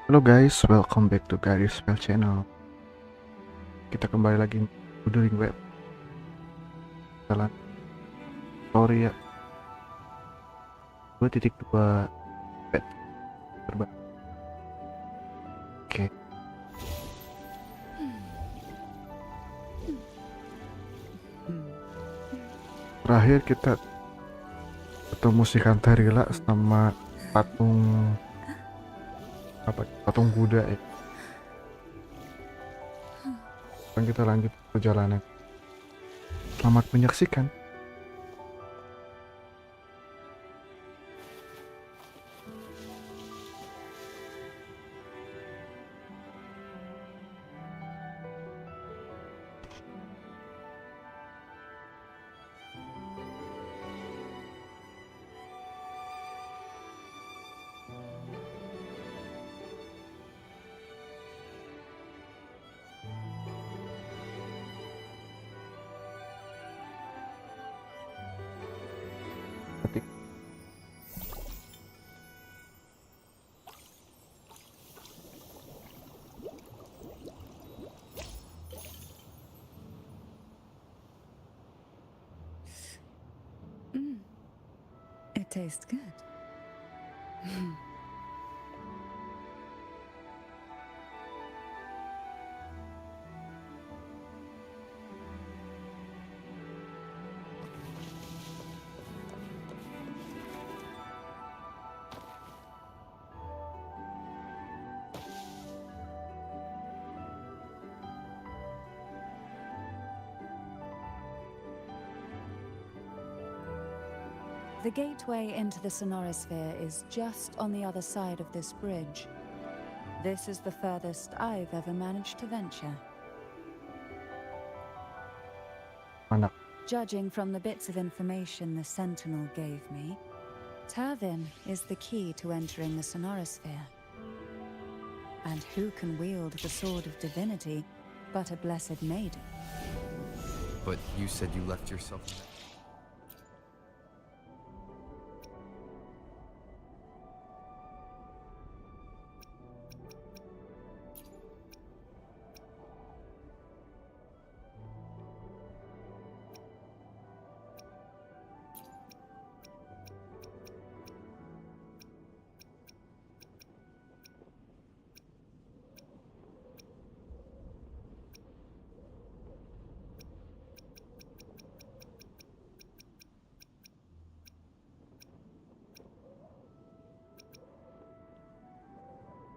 Halo guys, welcome back to GardySpell channel. Kita kembali lagi Wuthering web jalan story ya 2.2 pet terbaca. Oke, terakhir kita ketemu si Kantarila sama patung patung Buddha ya. Sekarang kita lanjut perjalanan. Selamat menyaksikan. Ketik. It tastes good. The gateway into the sonorosphere is just on the other side of this bridge. This is the furthest I've ever managed to venture. Anak. Judging from the bits of information the Sentinel gave me, Tervin is the key to entering the sonorosphere. And who can wield the sword of divinity but a blessed maiden? But you said you left yourself...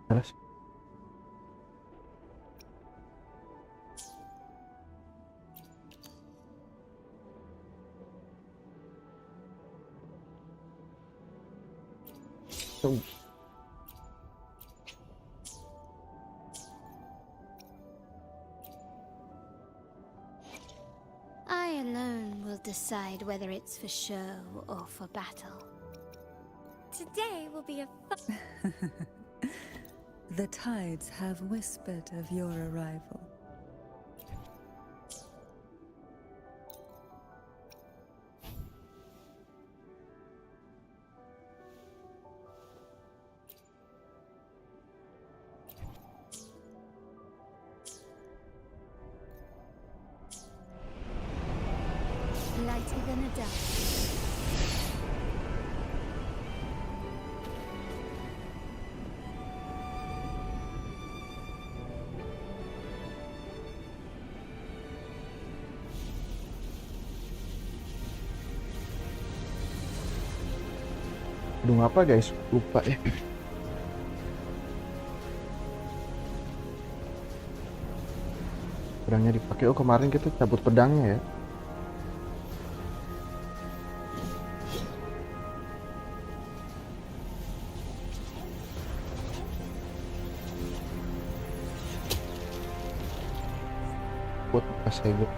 Jelas. I alone will decide whether it's for show or for battle. Today will be a fun... The tides have whispered of your arrival. lighter than a dove. Gedung apa guys? Lupa ya. Pedangnya dipakai. Oh, kemarin kita cabut pedangnya ya. Buat bekas ego.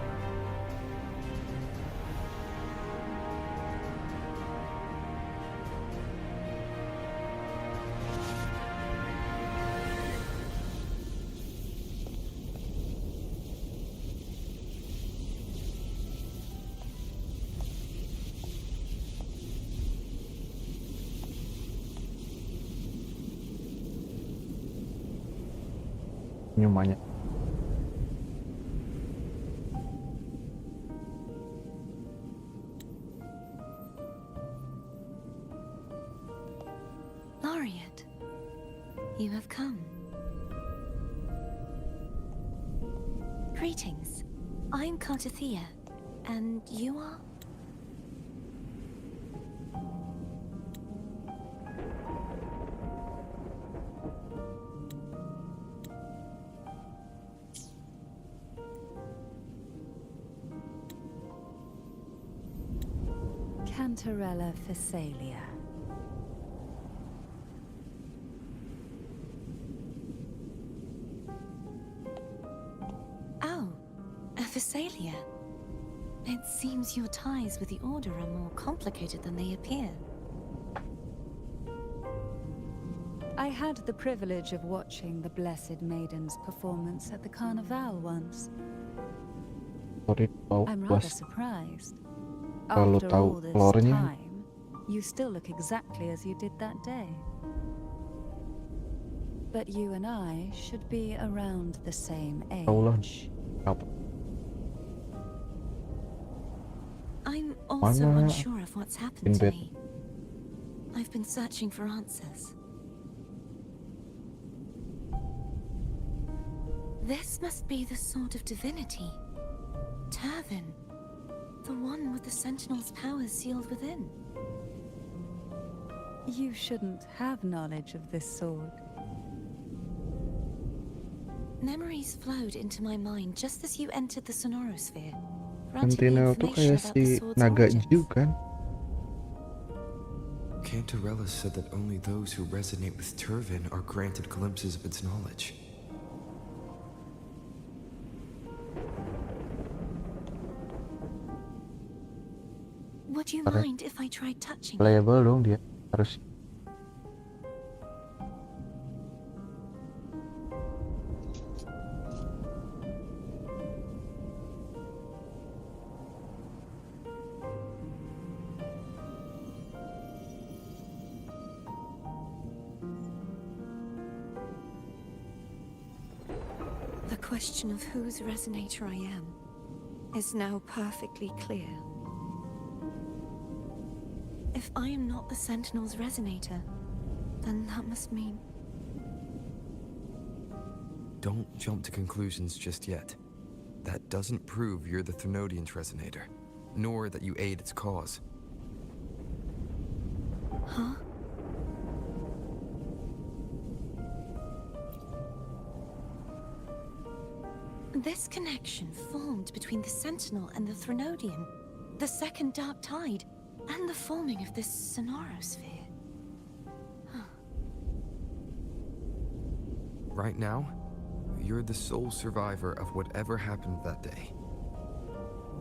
senyumannya. Laureate, you have come. Greetings. I'm Cartathea, and you are? Cantarella Phasalia. Oh, a Phasalia. It seems your ties with the Order are more complicated than they appear. I had the privilege of watching the Blessed Maiden's performance at the Carnival once. Sorry tahu I'm bos. rather surprised. Kalau After tahu all this lore-nya. time, you still look exactly as you did that day. But you and I should be around the same Tahulah age. apa. I'm also Mana unsure of what's happened to bed. me. I've been searching for answers. This must be the Sword of Divinity. Turvin. The one with the Sentinel's powers sealed within. You shouldn't have knowledge of this sword. Memories flowed into my mind just as you entered the Sonorosphere, granting me Sentinel tuh information kayak about the si sword's naga origins. Ju kan? Cantarella said that only those who resonate with Turvin are granted glimpses of its knowledge. Would you Oke. mind if I tried touching it? Playable dong dia. Harus. The question of whose resonator I am is now perfectly clear. If I am not the Sentinel's resonator, then that must mean... Don't jump to conclusions just yet. That doesn't prove you're the Thenodian's resonator, nor that you aid its cause. Huh? This connection formed between the Sentinel and the Thenodian, the second Dark Tide, and the forming of this Sonorosphere. Right now, you're the sole survivor of whatever happened that day.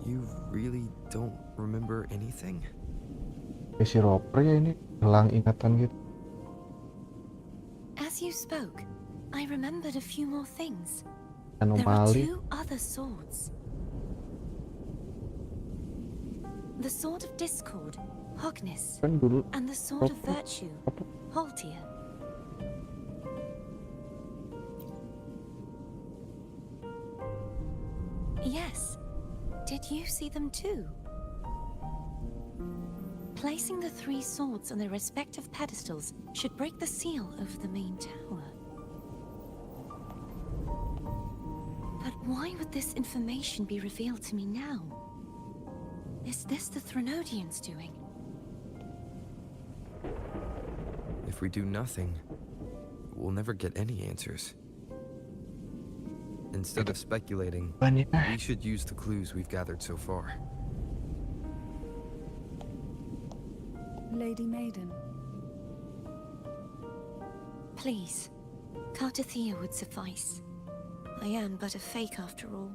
You really don't remember anything? Kayak si Roper ya ini hilang ingatan gitu. As you spoke, I remembered a few more things. There are Anomali. two other swords. The Sword of Discord, Hognis, Kan dulu and the Sword of Roper Virtue, apa? Haltia. Yes. Did you see them too? Placing the three swords on their respective pedestals should break the seal of the main tower. But why would this information be revealed to me now? Is this the Thenodian's doing? If we do nothing, we'll never get any answers. Instead of speculating, Banyak. we should use the clues we've gathered so far. Lady Maiden, Please, Cartathea would suffice. I am but a fake after all.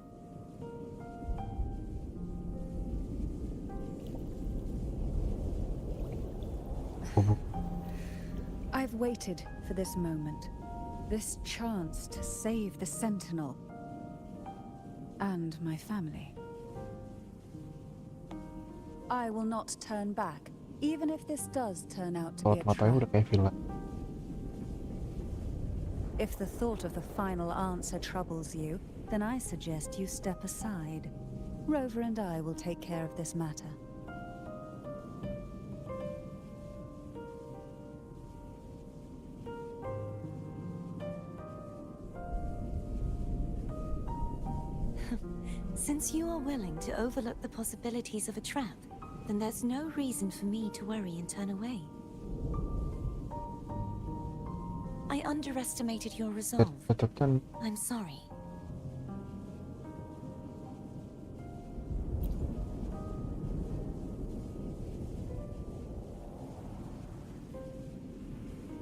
I've waited for this moment. This chance to save the Sentinel. And my family. I will not turn back, even if this does turn out to be Kalau a matanya trap. udah kayak villa. If the thought of the final answer troubles you, then I suggest you step aside. Rover and I will take care of this matter. Since you are willing to overlook the possibilities of a trap, then there's no reason for me to worry and turn away. I underestimated your resolve. I'm sorry.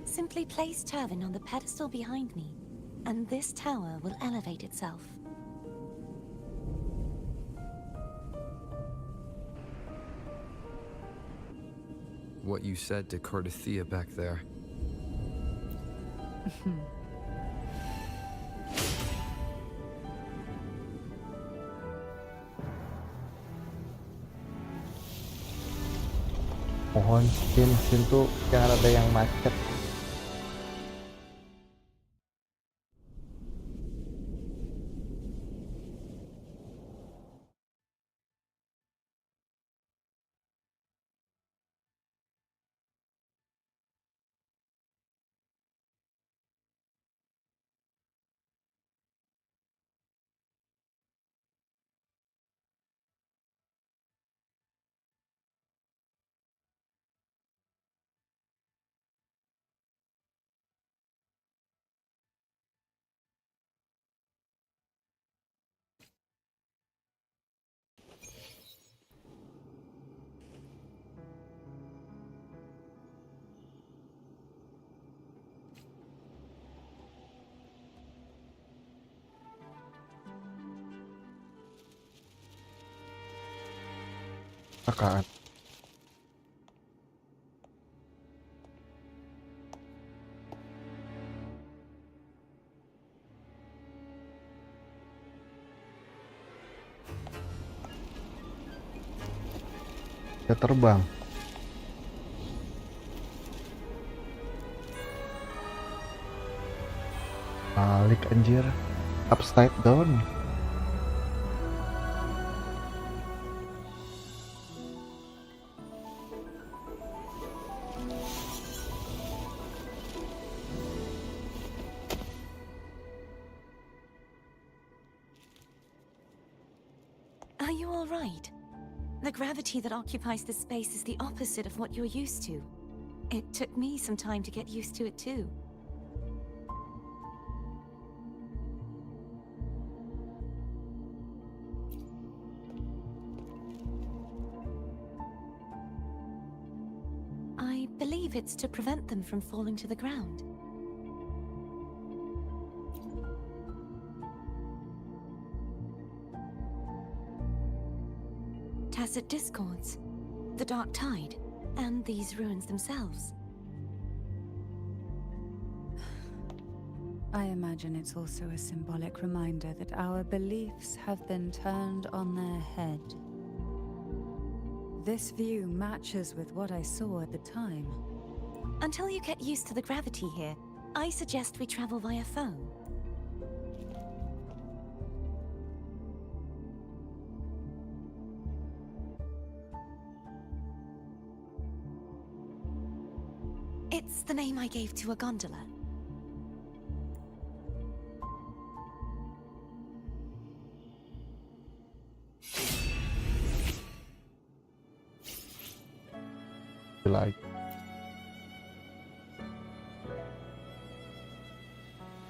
Simply place Turvin on the pedestal behind me, and this tower will elevate itself. What you said to Cardothea back there. Mohon mesin tuh jangan ada yang macet. Apaan? Kita terbang. Balik anjir. Upside down. Are you all right? The gravity that occupies this space is the opposite of what you're used to. It took me some time to get used to it too. I believe it's to prevent them from falling to the ground. Tacit discords, the dark tide, and these ruins themselves. I imagine it's also a symbolic reminder that our beliefs have been turned on their head. This view matches with what I saw at the time. Until you get used to the gravity here, I suggest we travel via phone. It's the name I gave to a gondola. Like.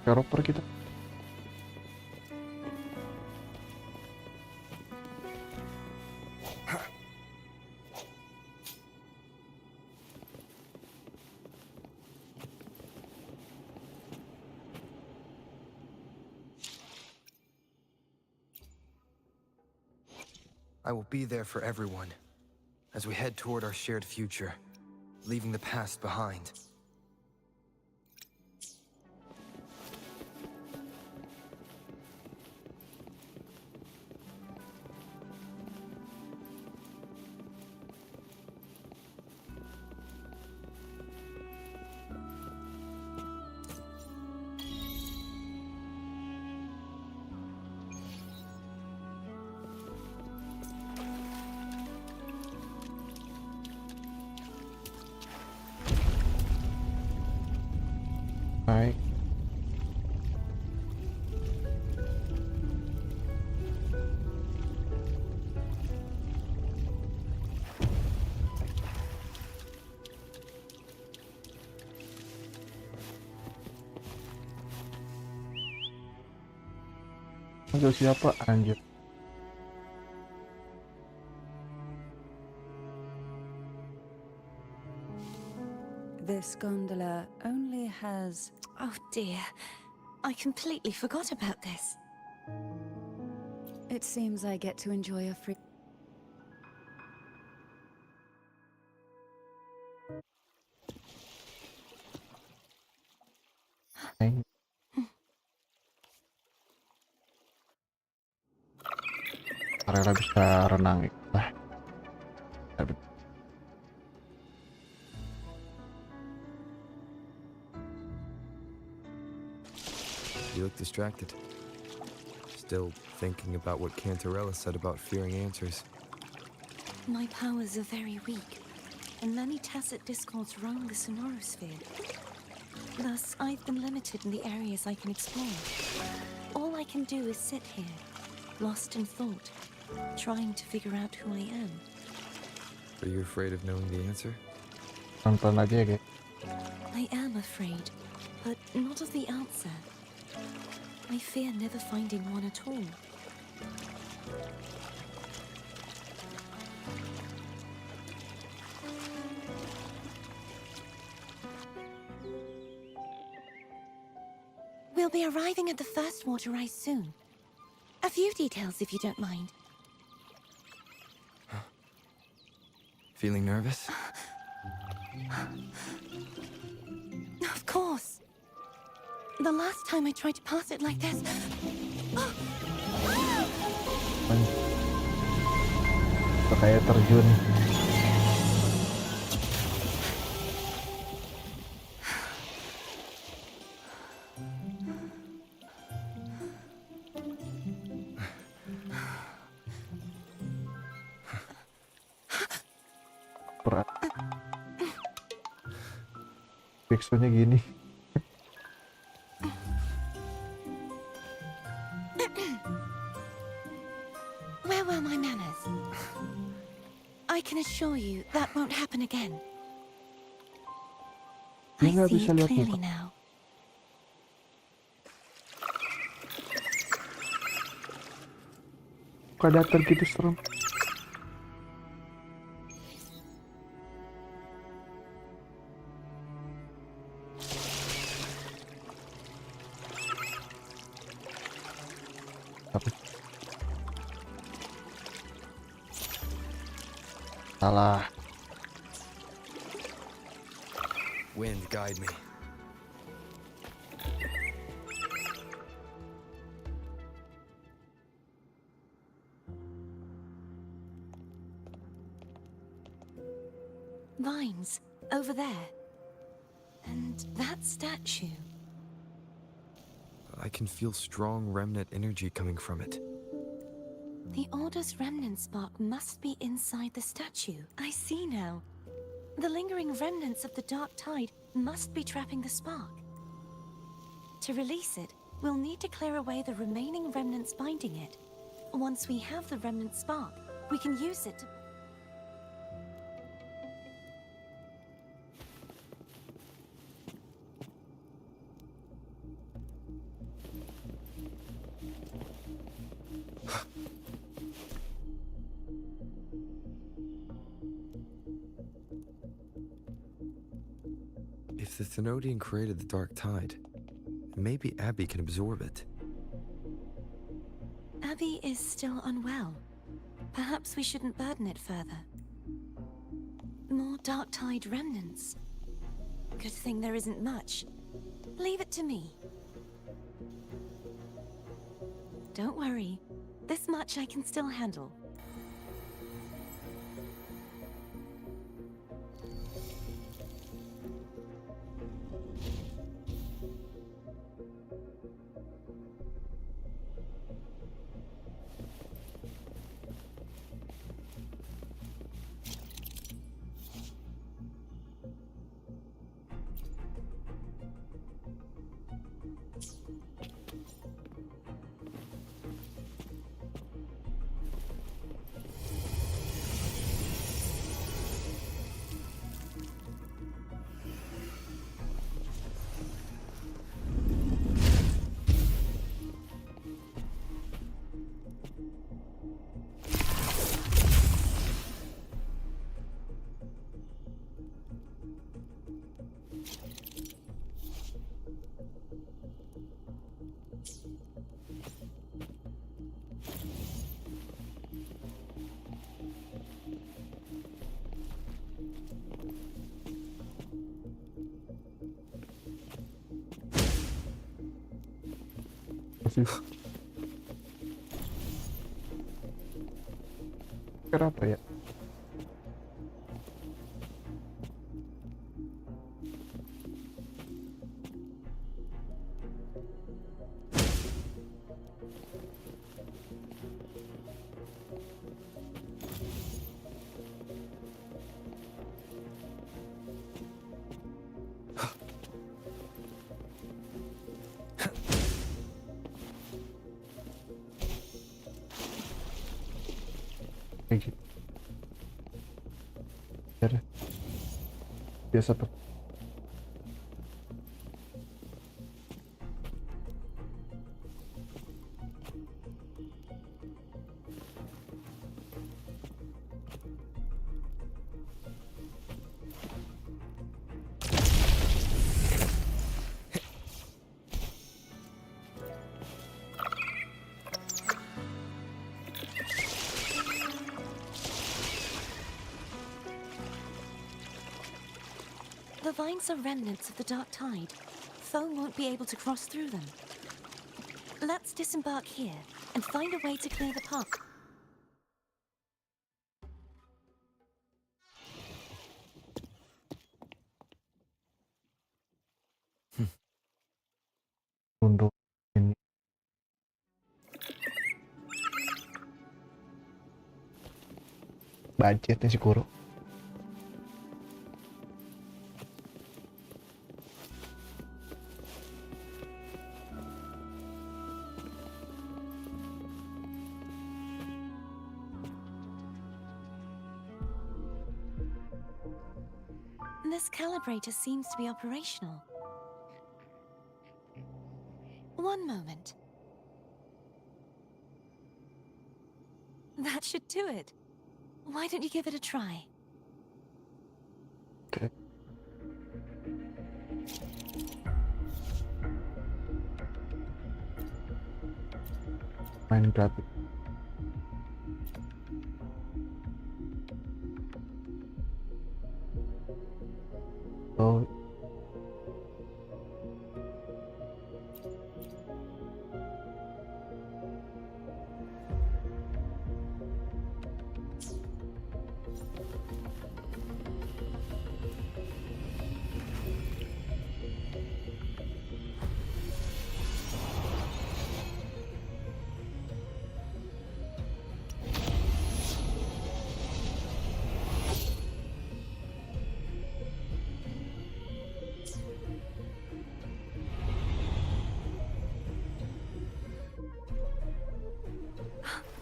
Keroper kita. I will be there for everyone as we head toward our shared future, leaving the past behind. Baik. Manggil siapa anjir? This gondola only has... Oh dear. I completely forgot about this. It seems I get to enjoy a free... Rela bisa renang lah. You look distracted. Still thinking about what Cantarella said about fearing answers. My powers are very weak, and many tacit discords wrong the sonorosphere. Thus, I've been limited in the areas I can explore. All I can do is sit here, lost in thought, trying to figure out who I am. Are you afraid of knowing the answer? Pelan-pelan aja ya, guys. I am afraid, but not of the answer. I fear never finding one at all. We'll be arriving at the first water rise soon. A few details, if you don't mind. Feeling nervous? Of course. The last time I tried to pass it like this... Kayak terjun. Berat. Backsoundnya gini. Where were my manners? I can assure you that won't happen again. I Dia nggak see bisa it lihat clearly muka. now. Kok datar gitu serem. Apa? Salah. Wind, guide me. Vines, over there. And that statue. I can feel strong remnant energy coming from it. The Order's remnant spark must be inside the statue. I see now. The lingering remnants of the dark tide must be trapping the spark. To release it, we'll need to clear away the remaining remnants binding it. Once we have the remnant spark, we can use it to... If the Thenodian created the dark tide, maybe Abby can absorb it. Abby is still unwell. Perhaps we shouldn't burden it further. More dark tide remnants. Good thing there isn't much. Leave it to me. Don't worry. This much I can still handle. sih. Kenapa ya? Kayak gitu. Ya deh. Biasa tuh. The vines are remnants of the dark tide. Foe won't be able to cross through them. Let's disembark here and find a way to clear the path. Untuk ini. Budgetnya si Kuro. This calibrator seems to be operational. One moment. That should do it. Why don't you give it a try? Oke. Main gratis. Oh.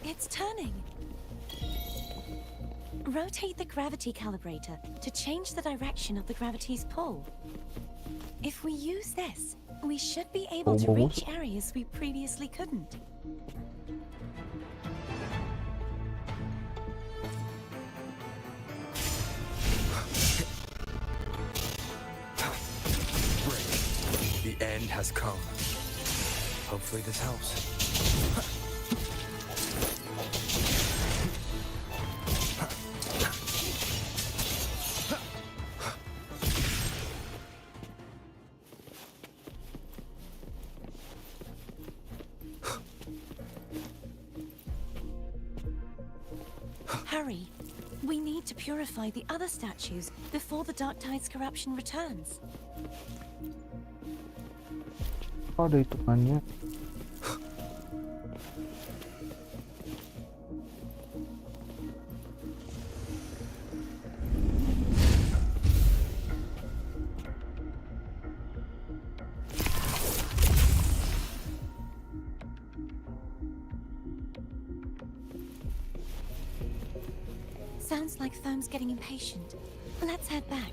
It's turning. Rotate the gravity calibrator to change the direction of the gravity's pull. If we use this, we should be able to reach areas we previously couldn't. The end has come. Hopefully this helps. Hurry. We need to purify the other statues before the Dark Tide's corruption returns. Oh, ada hitungannya. Sounds like Foam's getting impatient. Let's head back.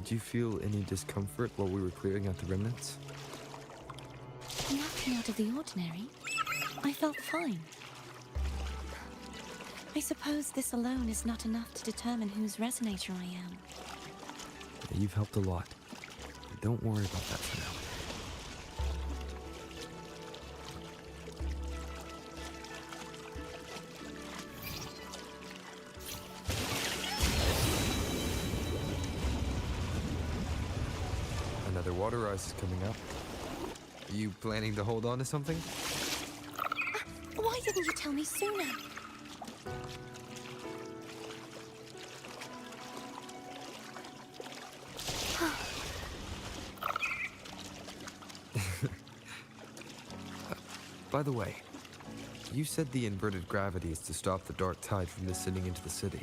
Did you feel any discomfort while we were clearing out the remnants? Nothing out of the ordinary. I felt fine. I suppose this alone is not enough to determine whose resonator I am. You've helped a lot. Don't worry about that for now. Another water rise is coming up. Are you planning to hold on to something? Why didn't you tell me sooner? By the way, you said the inverted gravity is to stop the dark tide from descending into the city.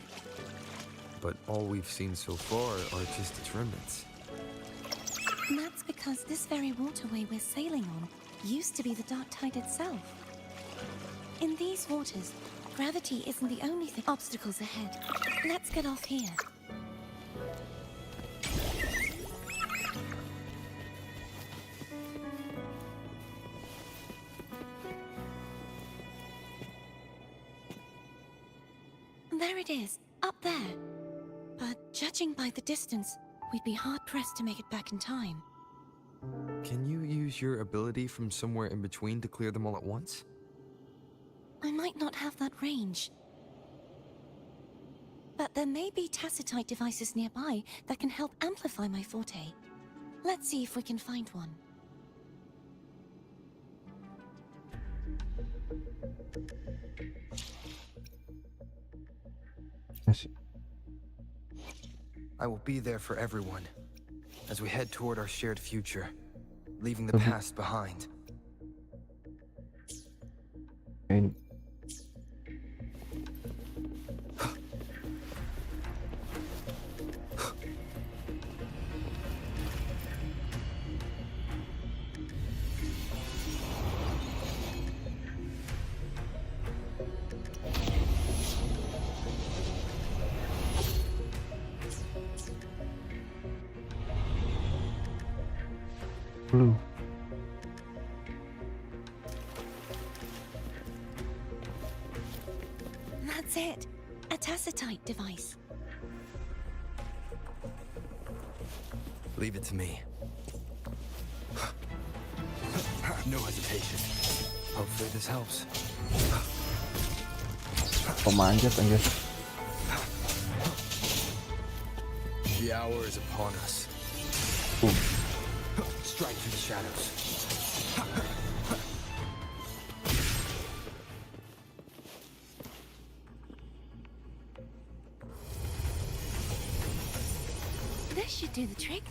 But all we've seen so far are just its remnants. And that's because this very waterway we're sailing on used to be the dark tide itself. In these waters, gravity isn't the only thing. Obstacles ahead. Let's get off here. There it is, up there. But judging by the distance, we'd be hard-pressed to make it back in time. Can you use your ability from somewhere in between to clear them all at once? I might not have that range. But there may be tacitite devices nearby that can help amplify my forte. Let's see if we can find one. Yes. I will be there for everyone as we head toward our shared future, leaving the past behind. And blue. That's it. A tacitite device. Leave it to me. No hesitation. Hopefully this helps. Pemanjat anjir. The hour is upon us. Strike through the shadows. This should do the trick.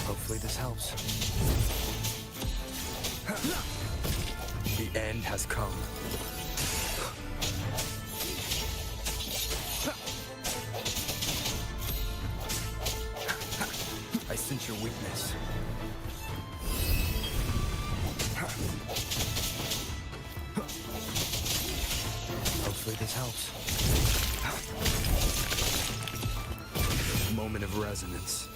Hopefully this helps. The end has come. I sense your weakness. Hopefully this helps. Moment of resonance.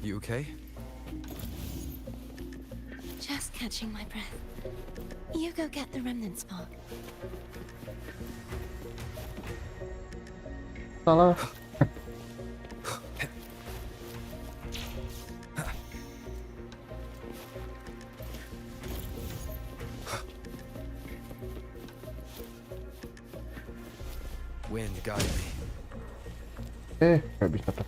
You okay? Just catching my breath. You go get the remnant spark. Salah. Wind guide me. Gak bisa tuh.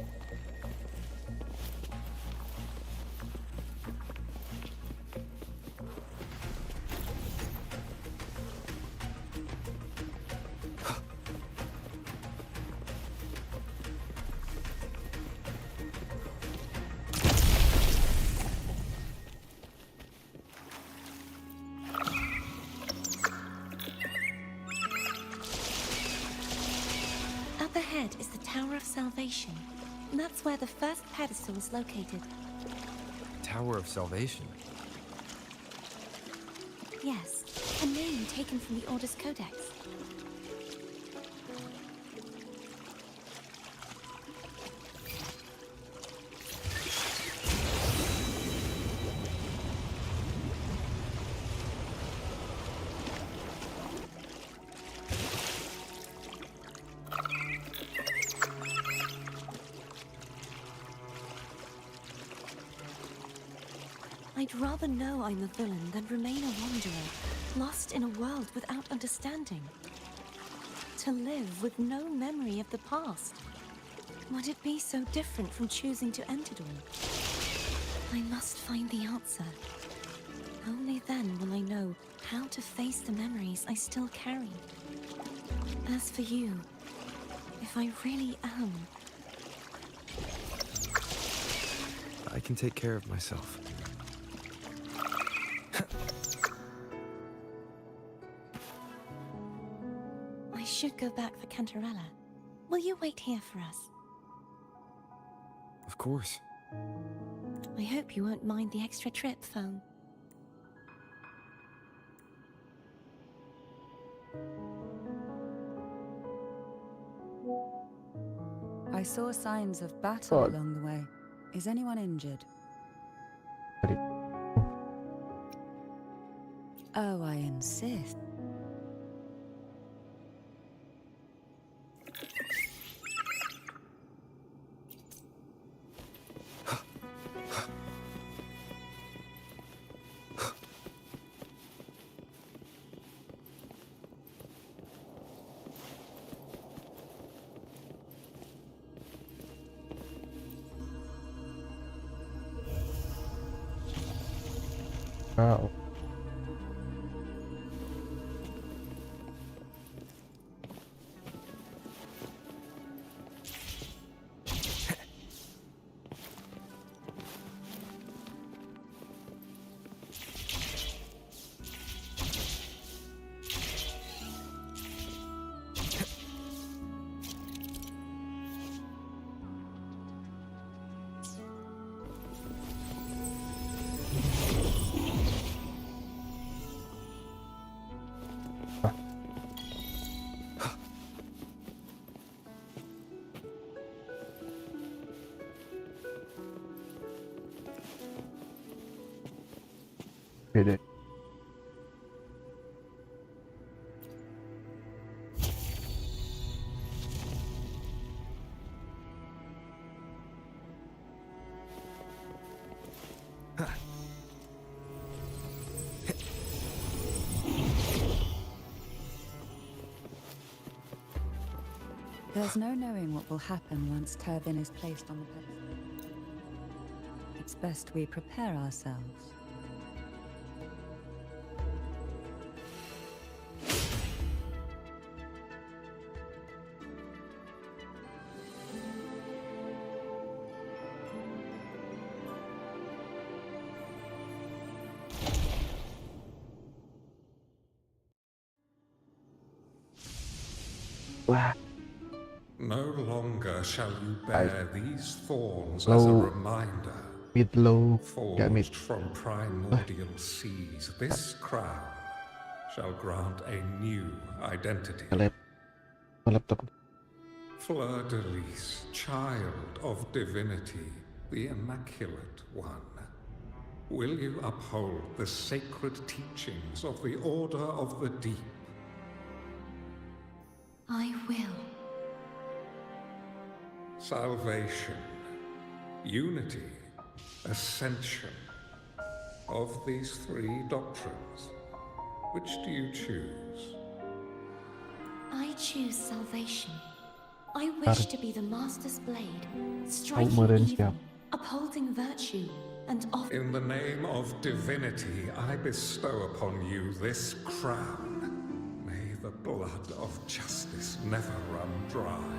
Up ahead is the Tower of Salvation. That's where the first pedestal is located. Tower of Salvation. Yes, a name taken from the Order's Codex. I'd rather know I'm a villain than remain a wanderer, lost in a world without understanding. To live with no memory of the past. Would it be so different from choosing to end it all? I must find the answer. Only then will I know how to face the memories I still carry. As for you, if I really am... I can take care of myself. I should go back for Cantarella. Will you wait here for us? Of course. I hope you won't mind the extra trip, phone. I saw signs of battle Oh. along the way. Is anyone injured? Oh, I insist. Wow. Beda. There's no knowing what will happen once Turvin is placed on the pedestal. It's best we prepare ourselves. Wah, No longer shall you bear these thorns Low. as a reminder. mid low, gak mid. Forged from primordial seas, this crown shall grant a new identity. Laptop. Fleur de Lis, child of divinity, the Immaculate One. Will you uphold the sacred teachings of the Order of the Deep? I will. Salvation, unity, ascension. Of these three doctrines, which do you choose? I I choose salvation. I wish to be the Master's blade, Kau striking meren evil, siap. upholding virtue, and offering. In the name of divinity, I bestow upon you this crown. May the blood of justice never run dry.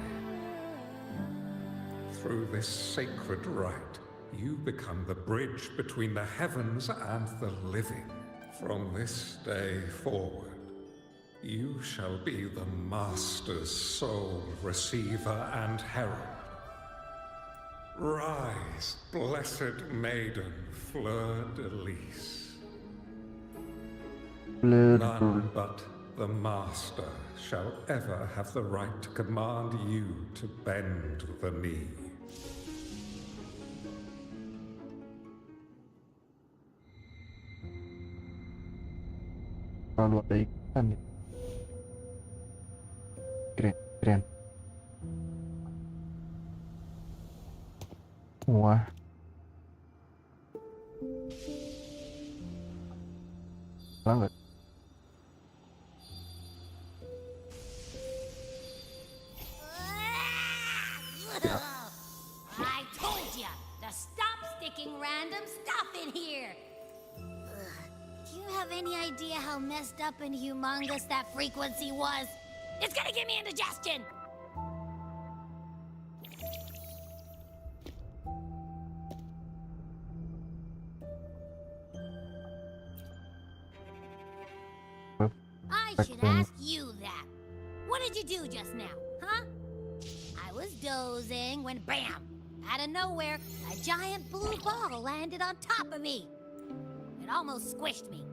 Through this sacred rite, you become the bridge between the heavens and the living. From this day forward, you shall be the Master's sole receiver and herald. Rise, blessed maiden, fleur-de-lis. None but the Master shall ever have the right to command you to bend the knee. Selalu ada ikatan ya. Keren, keren. Wah. Banget. I told ya to stop sticking random stuff in here. Do you have any idea how messed up and humongous that frequency was? It's gonna give me indigestion. I should ask you that. What did you do just now, huh? I was dozing when bam! Out of nowhere, a giant blue ball landed on top of me. It almost squished me.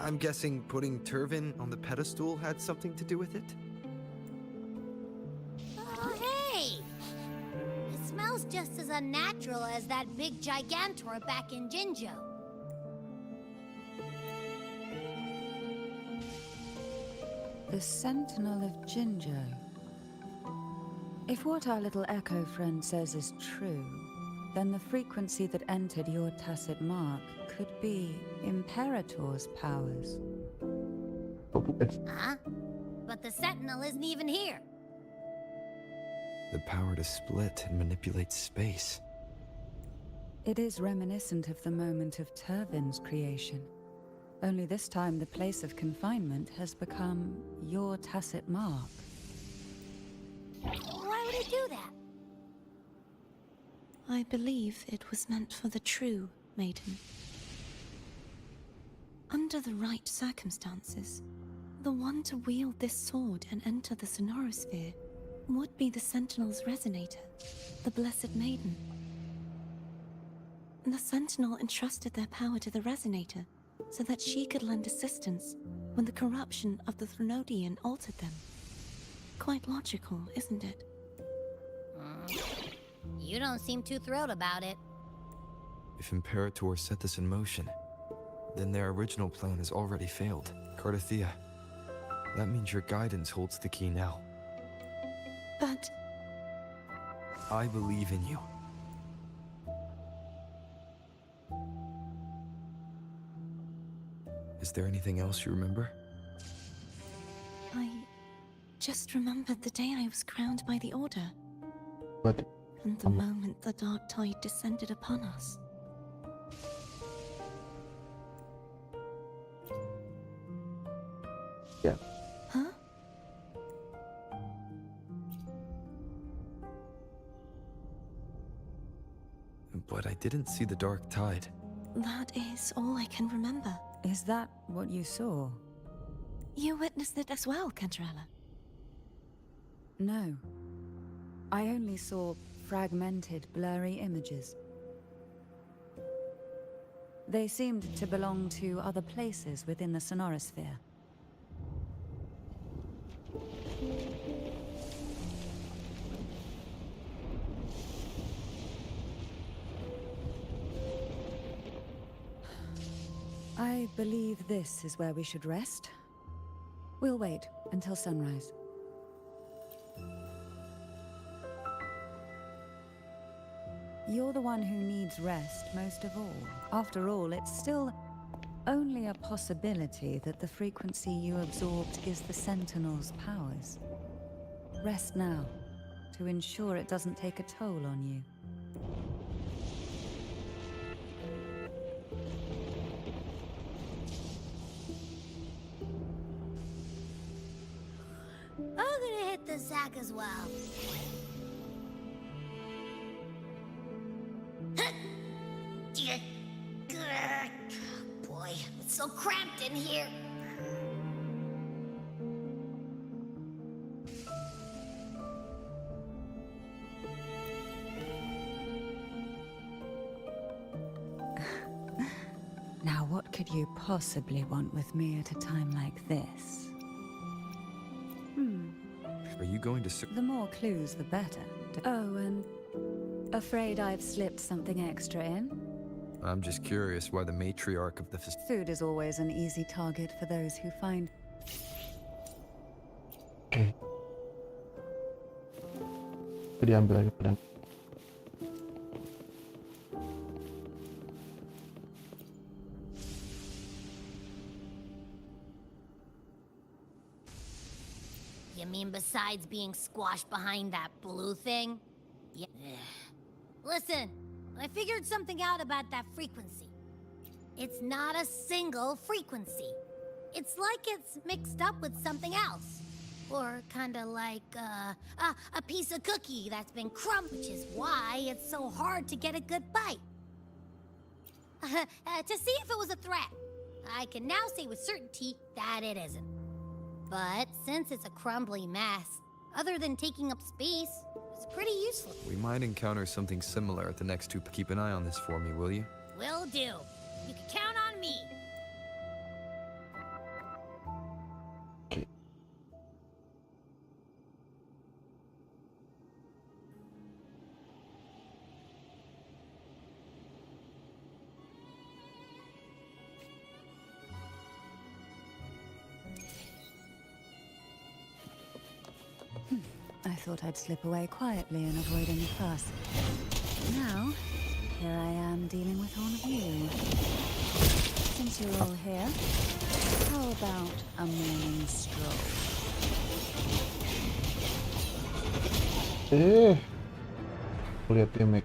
I'm guessing putting Turvin on the pedestal had something to do with it? Oh, hey! It smells just as unnatural as that big gigantor back in Jinjo. The Sentinel of Jinjo. If what our little echo friend says is true, then the frequency that entered your tacit mark could be Imperator's powers. Huh? But the Sentinel isn't even here. The power to split and manipulate space. It is reminiscent of the moment of Turvin's creation. Only this time the place of confinement has become your tacit mark. Why would it do that? I believe it was meant for the true maiden. Under the right circumstances, the one to wield this sword and enter the sonorosphere would be the Sentinel's resonator, the Blessed Maiden. The Sentinel entrusted their power to the resonator so that she could lend assistance when the corruption of the Threnodian altered them. Quite logical, isn't it? You don't seem too thrilled about it. If Imperator set this in motion, then their original plan has already failed. Cardathea, that means your guidance holds the key now. But I believe in you. Is there anything else you remember? I just remembered the day I was crowned by the Order, But and the moment the dark tide descended upon us. yeah, Huh? But I didn't see the dark tide. That is all I can remember. Is that what you saw? You witnessed it as well, Cantarella. No. I only saw fragmented, blurry images. They seemed to belong to other places within the sonorosphere. I believe this is where we should rest. We'll wait until sunrise. You're the one who needs rest most of all. After all, it's still only a possibility that the frequency you absorbed is the Sentinel's powers. Rest now, to ensure it doesn't take a toll on you. I'm gonna hit the sack as well. Boy, it's so cramped in here. Now, what could you possibly want with me at a time like this? Are you going to The more clues, the better. Oh, and afraid I've slipped something extra in? I'm just curious why the matriarch of the Food is always an easy target for those who find... Oke. Itu diambil lagi pedang. You mean besides being squashed behind that blue thing? Yeah. Listen, I figured something out about that frequency. It's not a single frequency. It's like it's mixed up with something else. Or kinda like, a piece of cookie that's been crumbled, which is why it's so hard to get a good bite. To see if it was a threat. I can now say with certainty that it isn't. But since it's a crumbly mess, other than taking up space, it's pretty useless. We might encounter something similar at the next two. Keep an eye on this for me, will you? Will do. You can count on me. I thought I'd slip away quietly and avoid any fuss. Now, here I am dealing with all of you. Since you're all here, how about a morning stroll? Lihat dia, Mac.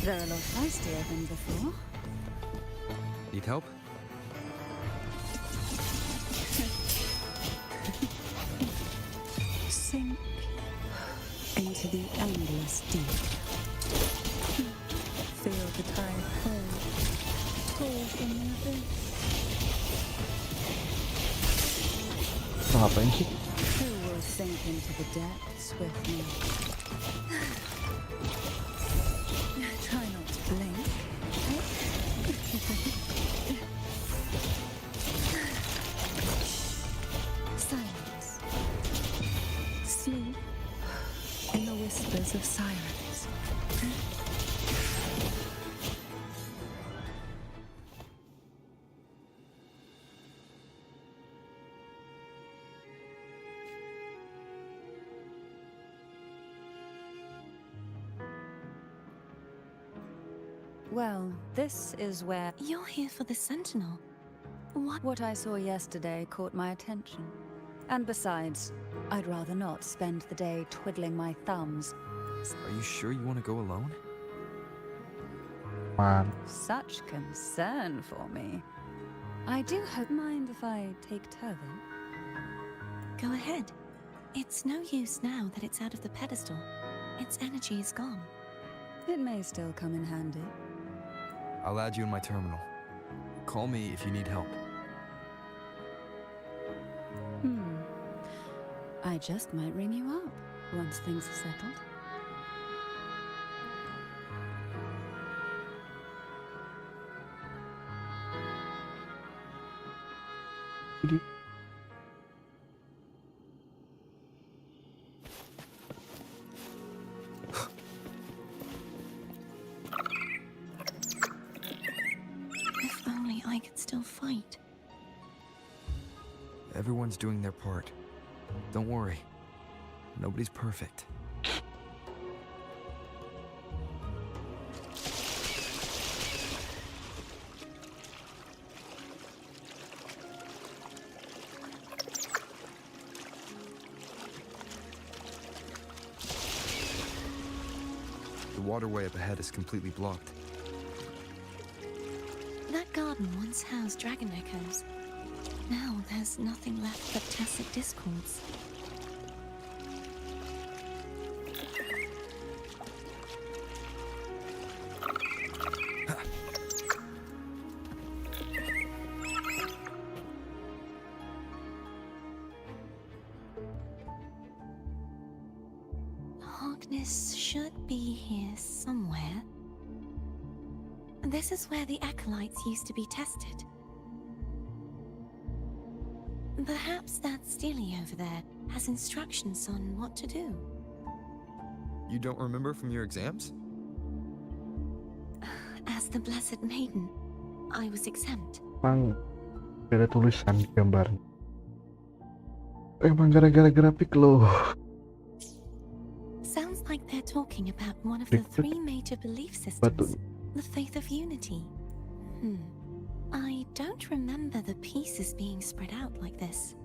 They're a lot feistier than before. Need help? Sink into the endless deep. Feel the tide pour from the abyss. Ngapain sih? Who will sink into the depths with me? Try not to blink. Silence. Sleep in the whispers of sirens. Well, this is where... You're here for the Sentinel. What I saw yesterday caught my attention. And besides, I'd rather not spend the day twiddling my thumbs. Are you sure you want to go alone? Man. Such concern for me. I do hope... Mind if I take Turvin? Go ahead. It's no use now that it's out of the pedestal. Its energy is gone. It may still come in handy. I'll add you in my terminal. Call me if you need help. I just might ring you up once things are settled. If only I could still fight. Everyone's doing their part. Don't worry. Nobody's perfect. waterway up ahead is completely blocked. That garden once housed dragon echoes. Now there's nothing left but tacit discords. Hogness should be here somewhere. This is where the acolytes used to be tested. Perhaps that Steely over there has instructions on what to do. You don't remember from your exams? As the Blessed Maiden, I was exempt. Emang beda tulisan di gambarnya. Emang gara-gara grafik loh. Sounds like they're talking about one of the three major belief systems. The faith of unity. I don't remember the pieces being spread out like this.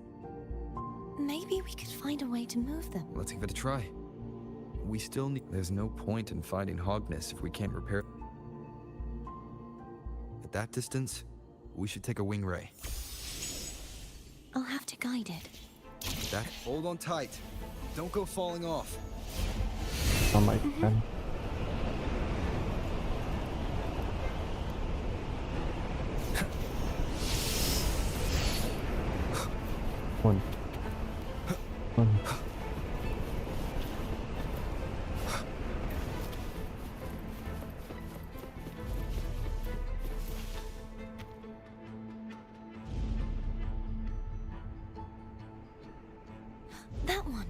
Maybe we could find a way to move them. Let's give it a try. We still need... There's no point in fighting Hogness if we can't repair... At that distance, we should take a wing ray. I'll have to guide it. Hold on tight. Don't go falling off. Sama ikan. One. That one.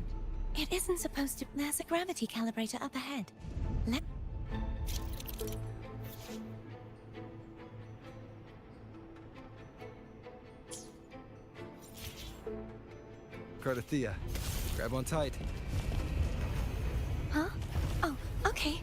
It isn't supposed to... There's a gravity calibrator up ahead. Cardathea, grab on tight. Huh? Oh, okay.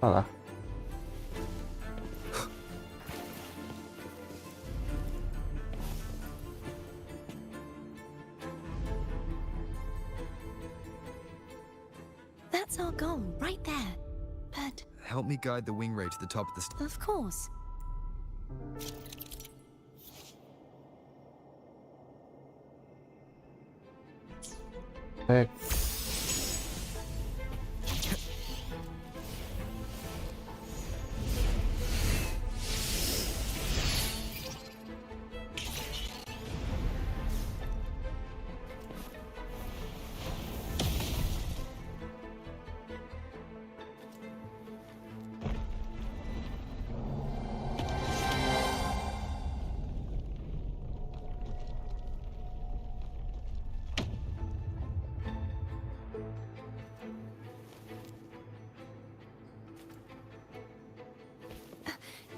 Salah. That's our goal, right there. But... Help me guide the wing ray to the top of the... Of course. Heck.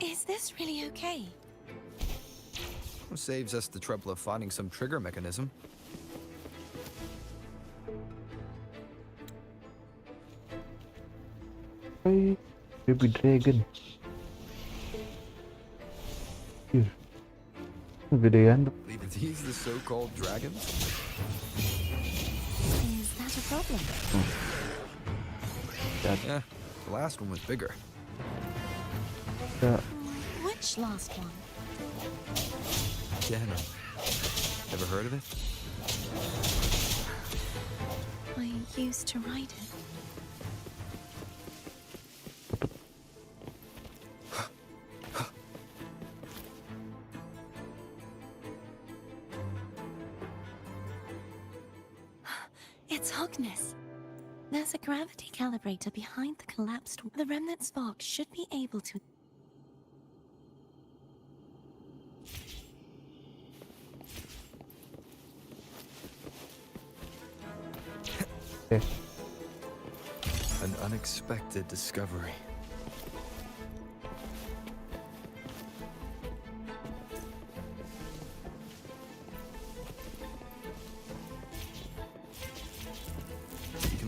Is this really okay? Saves us the trouble of finding some trigger mechanism. Hey, baby dragon. Here. Gedean. These the so-called dragons? Is that a problem? Yeah, the last one was bigger. Yeah. Which last one? Dano. Ever heard of it? I used to ride it. It's Hogness. There's a gravity calibrator behind the collapsed... The remnant spark should be able to... An unexpected discovery.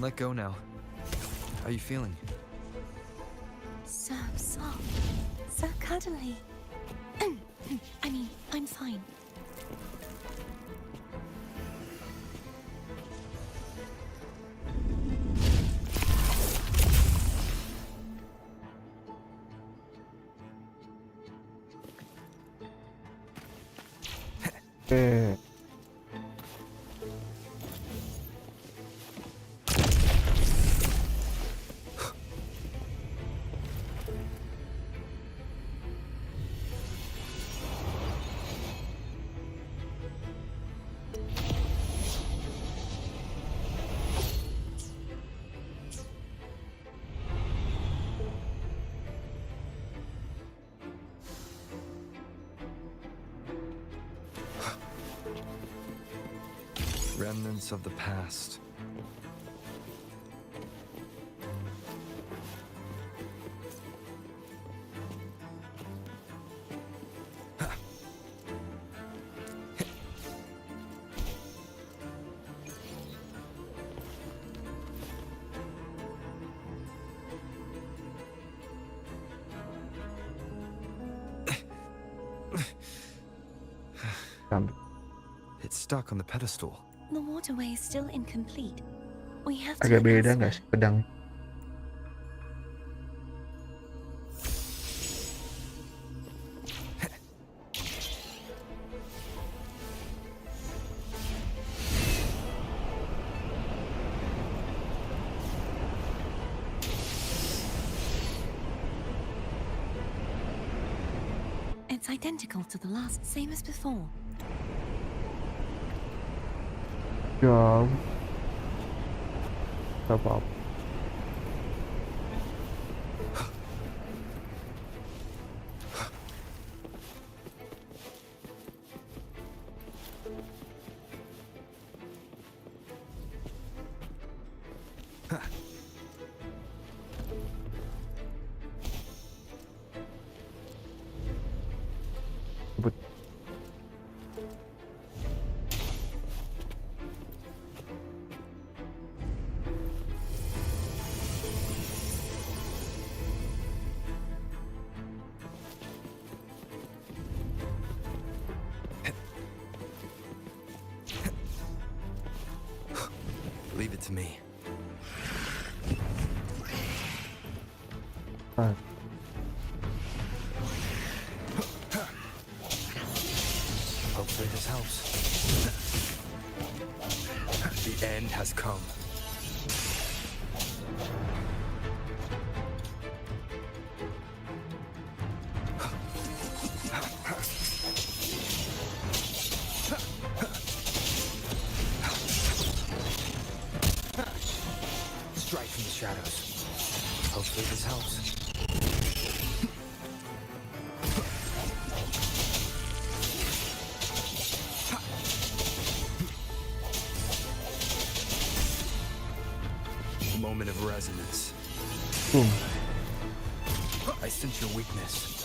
let go now. How are you feeling? So soft. So cuddly. I mean, I'm fine. Remnants of the past. It's stuck on the pedestal. The waterway is still incomplete. We have to Agak look beda elsewhere. nggak sih pedang? It's identical to the last, same as before. Jauh. Gak apa-apa. But Leave it to me. Hopefully this helps. The end has come. Strike from the shadows. Hopefully this helps. Moment of resonance. boom. I sense your weakness.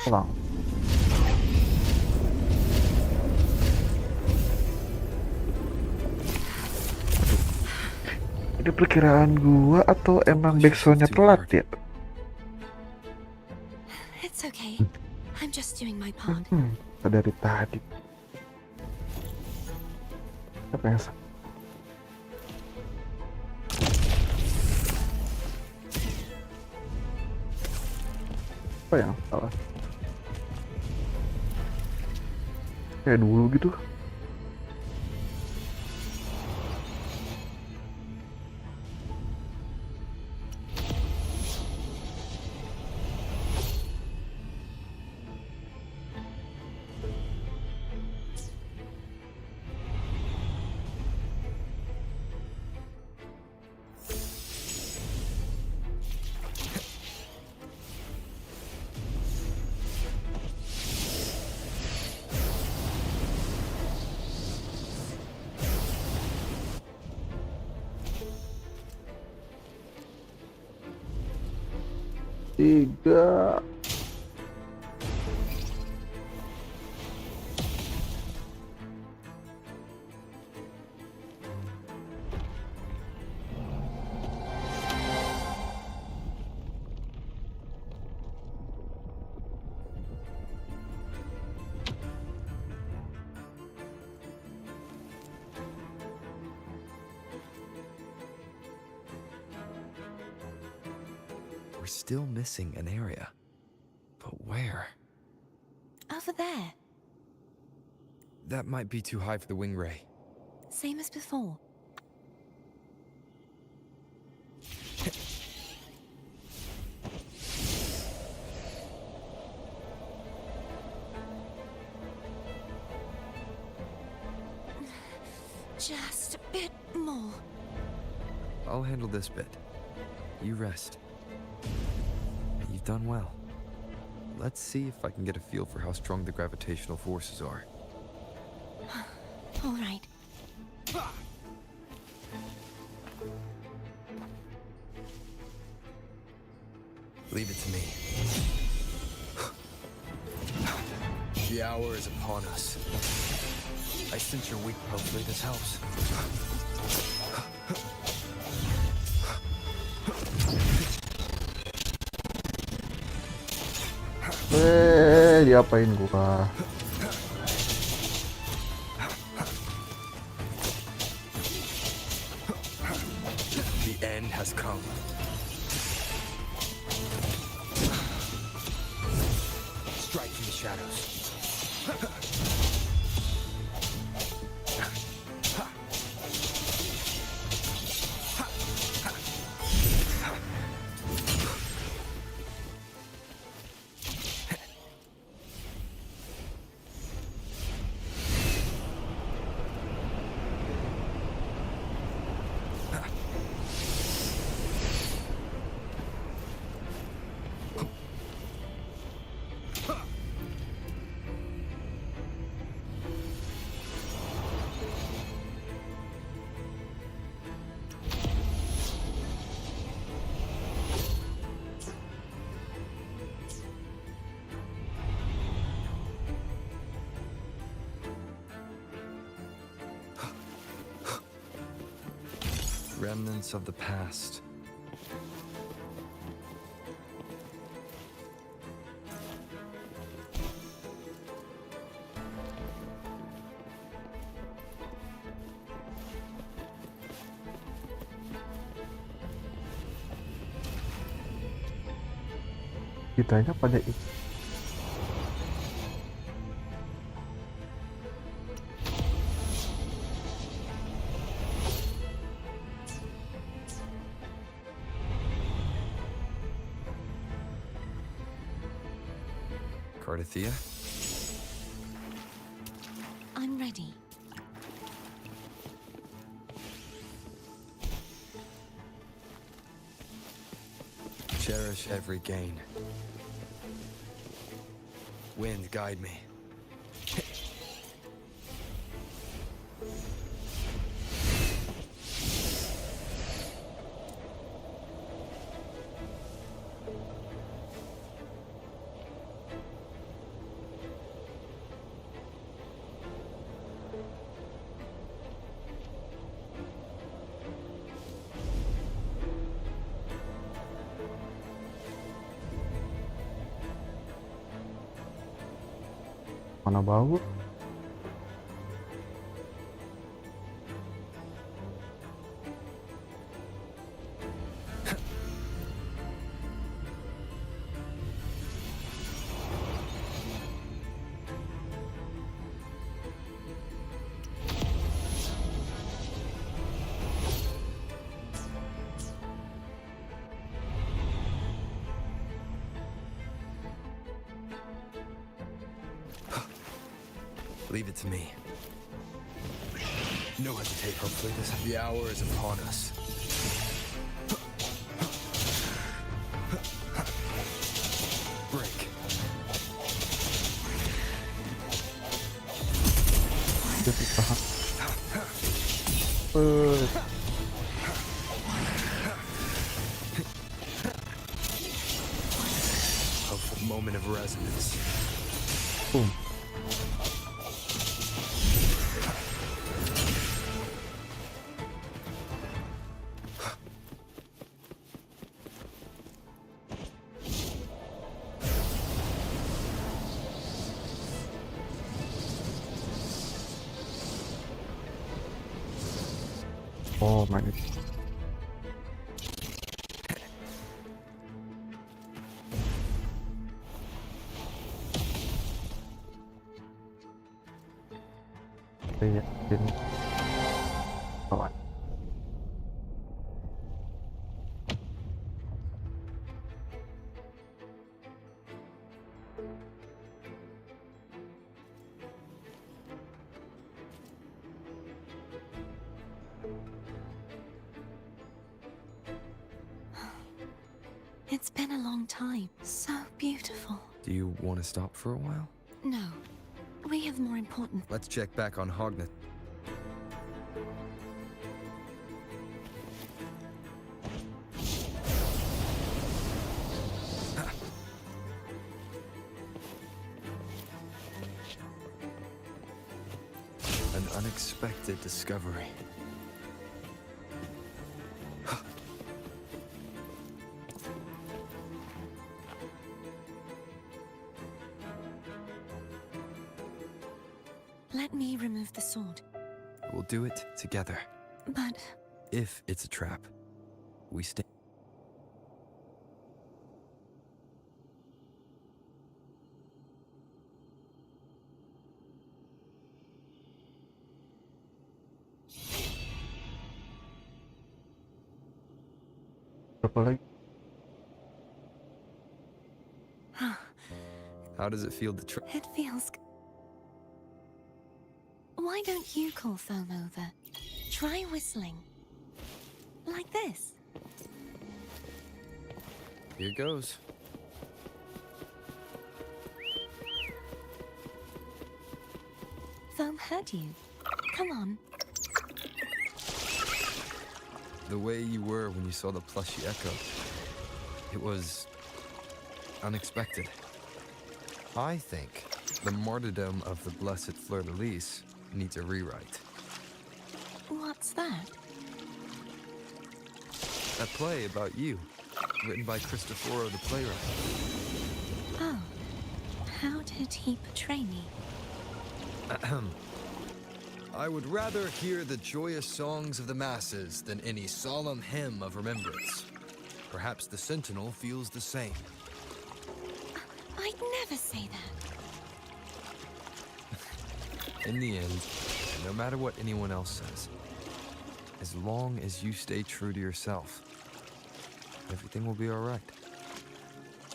Tolong. Ini perkiraan gua atau emang backsoundnya telat ya? It's okay. I'm just doing my part. Dari tadi. Apa yang salah? Apa yang salah? Kayak dulu gitu. 3. We're still missing an area. But where? Over there. That might be too high for the wing ray. Same as before. Just a bit more. I'll handle this bit. You rest. You've done well. Let's see if I can get a feel for how strong the gravitational forces are. All right. Leave it to me. The hour is upon us. I sense you're weak. Hopefully this helps. Diapain gua? The end has come. Strike from the shadows. Remnants of the past. Kitanya pada Cardathea? I'm ready. Cherish every gain. Wind, guide me. mana bau? Leave it to me. No hesitate, hopefully the hour is upon us. Break. moment of resonance. Boom. Oh my god. Saya yakin kawan. It's been a long time. So beautiful. Do you want to stop for a while? No, we have more important. Let's check back on Hognet. An unexpected discovery. Let me remove the sword. We'll do it together. But If it's a trap, we stay. Berapa lagi? How does it feel to try? it feels... Why don't you call Foam over? Try whistling. Like this. Here goes. Foam heard you. Come on. The way you were when you saw the plushy echo. It was unexpected. I think the martyrdom of the blessed fleur-de-lis needs a rewrite. What's that? A play about you, written by Cristoforo the playwright. Oh. How did he portray me? I would rather hear the joyous songs of the masses than any solemn hymn of remembrance. Perhaps the Sentinel feels the same. I'd never say that. In the end, no matter what anyone else says, as long as you stay true to yourself, everything will be all right.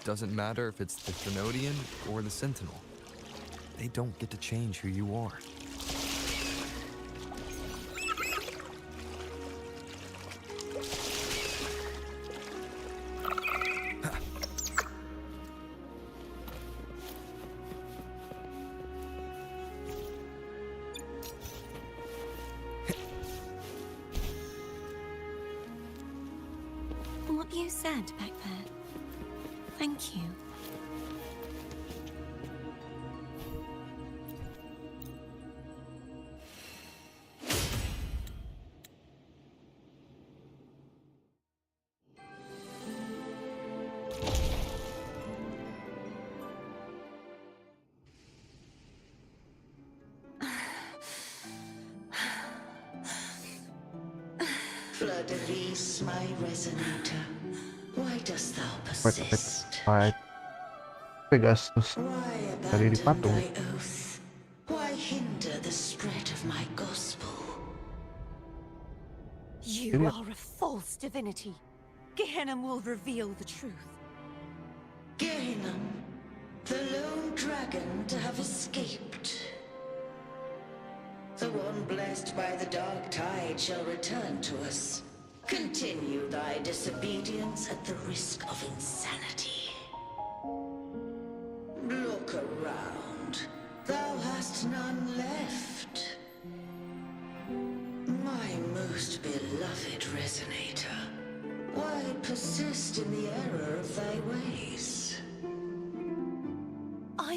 Doesn't matter if it's the Trinodian or the Sentinel. They don't get to change who you are. What you said back there. Thank you. Fleur-de-lis, my resonator, why dost thou Wait, persist? Gassss Why dari di abandon patung. thy oath? Why hinder the spread of my gospel? You Ini- are a false divinity. Gehenna will reveal the truth. Gehenna, the lone dragon to have escaped. The one blessed by the dark tide shall return to us. Continue thy disobedience at the risk of insanity. Look around. Thou hast none left. My most beloved resonator, why persist in the error of thy ways?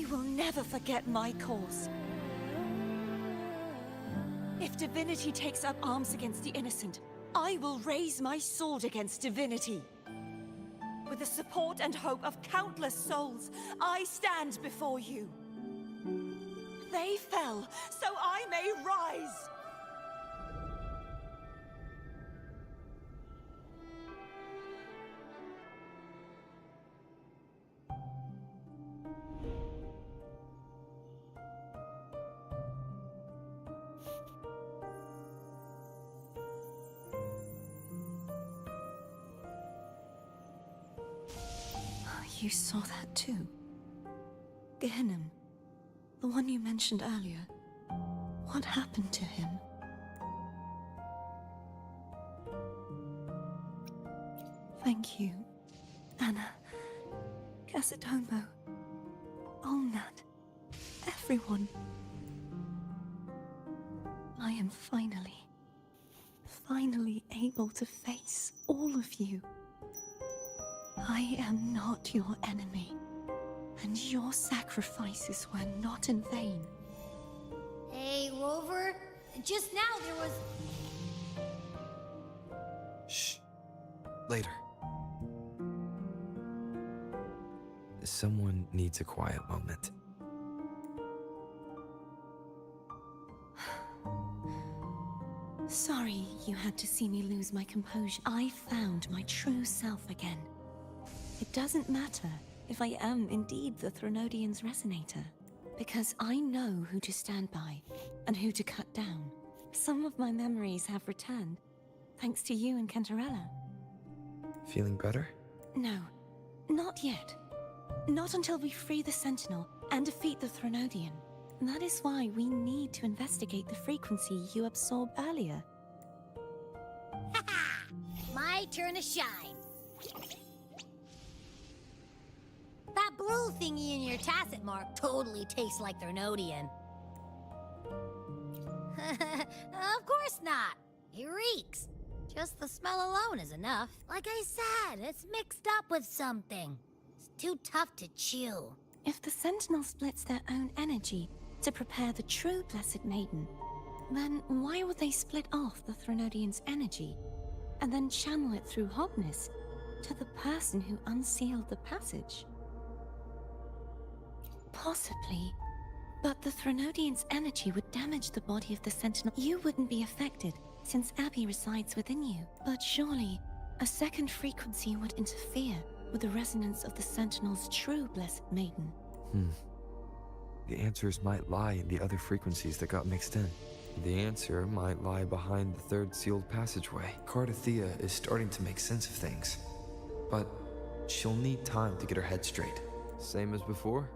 I will never forget my cause. If divinity takes up arms against the innocent, I will raise my sword against divinity. With the support and hope of countless souls, I stand before you. They fell, so I may rise! You saw that too? Gehenna, the one you mentioned earlier. What happened to him? Thank you, Anna, Casitomo, Olnat, everyone. I am finally able to face all of you. I am not your enemy, and your sacrifices were not in vain. Hey, Rover, just now there was... Shh. Later. Someone needs a quiet moment. Sorry you had to see me lose my composure. I found my true self again. It doesn't matter if I am indeed the Threnodian's resonator, because I know who to stand by and who to cut down. Some of my memories have returned, thanks to you and Cantarella. Feeling better? No, not yet. Not until we free the Sentinel and defeat the Threnodian. That is why we need to investigate the frequency you absorbed earlier. My turn to shine. That blue thingy in your tacit mark totally tastes like Threnodian. Of course not. It reeks. Just the smell alone is enough. Like I said, it's mixed up with something. It's too tough to chew. If the Sentinel splits their own energy to prepare the true Blessed Maiden, then why would they split off the Threnodian's energy and then channel it through Hognis to the person who unsealed the passage? Possibly, but the Threnodian's energy would damage the body of the Sentinel. You wouldn't be affected, since Abby resides within you. But surely, a second frequency would interfere with the resonance of the Sentinel's true Blessed Maiden. The answers might lie in the other frequencies that got mixed in. The answer might lie behind the third sealed passageway. Cardathea is starting to make sense of things, but she'll need time to get her head straight. Same as before?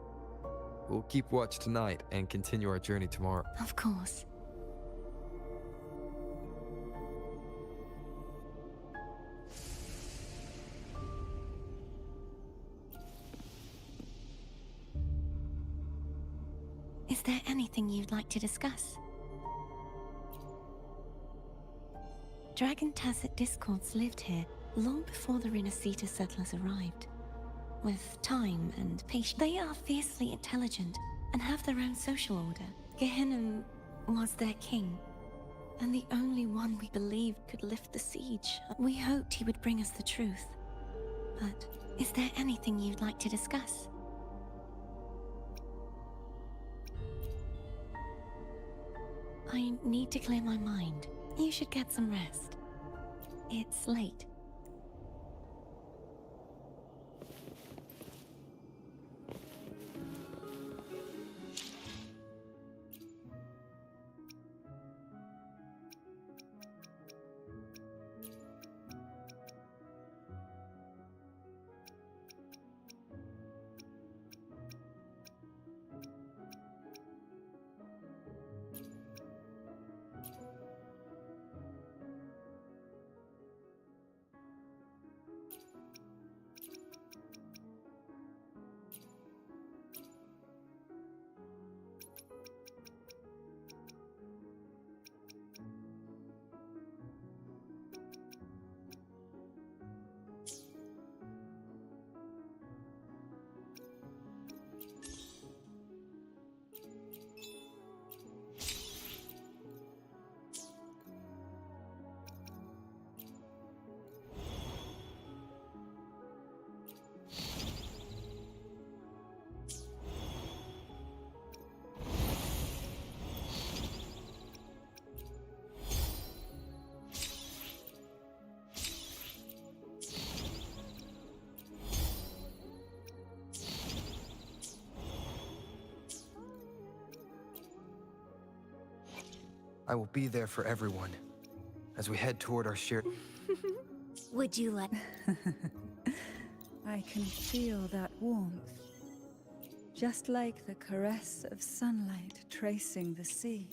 We'll keep watch tonight and continue our journey tomorrow. Of course. Is there anything you'd like to discuss? Dragon Tacet discords lived here long before the Renacita settlers arrived. With time and patience, they are fiercely intelligent and have their own social order. Gehenna was their king, and the only one we believed could lift the siege. We hoped he would bring us the truth. But is there anything you'd like to discuss? I need to clear my mind. You should get some rest. It's late. I will be there for everyone as we head toward our shared... Would you like... I can feel that warmth. Just like the caress of sunlight tracing the sea.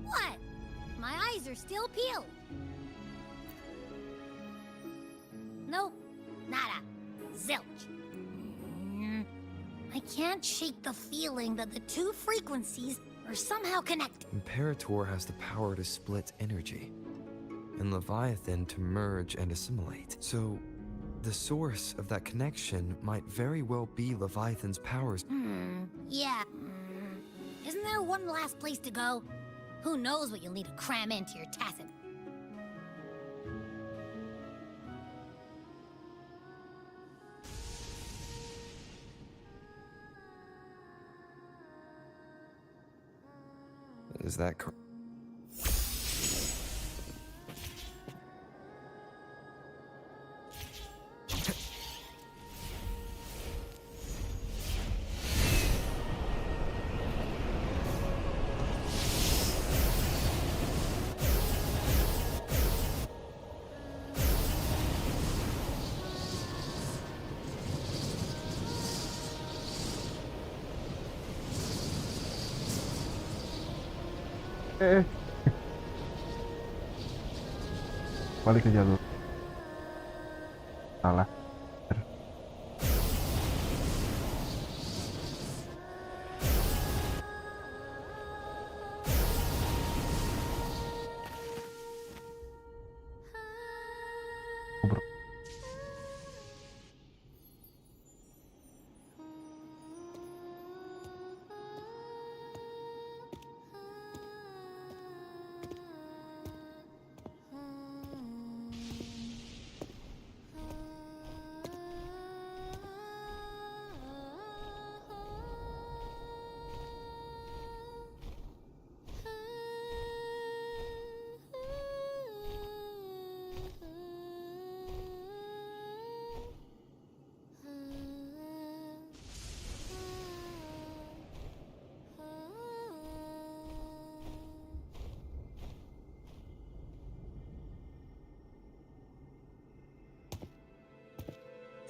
What? My eyes are still peeled. Nope. Nada. Zilch. I can't shake the feeling that the two frequencies are somehow connected. Imperator has the power to split energy, and Leviathan to merge and assimilate. So, the source of that connection might very well be Leviathan's powers. Yeah. Isn't there one last place to go? Who knows what you'll need to cram into your tacit? Is that correct? Balik ke jalur. Salah.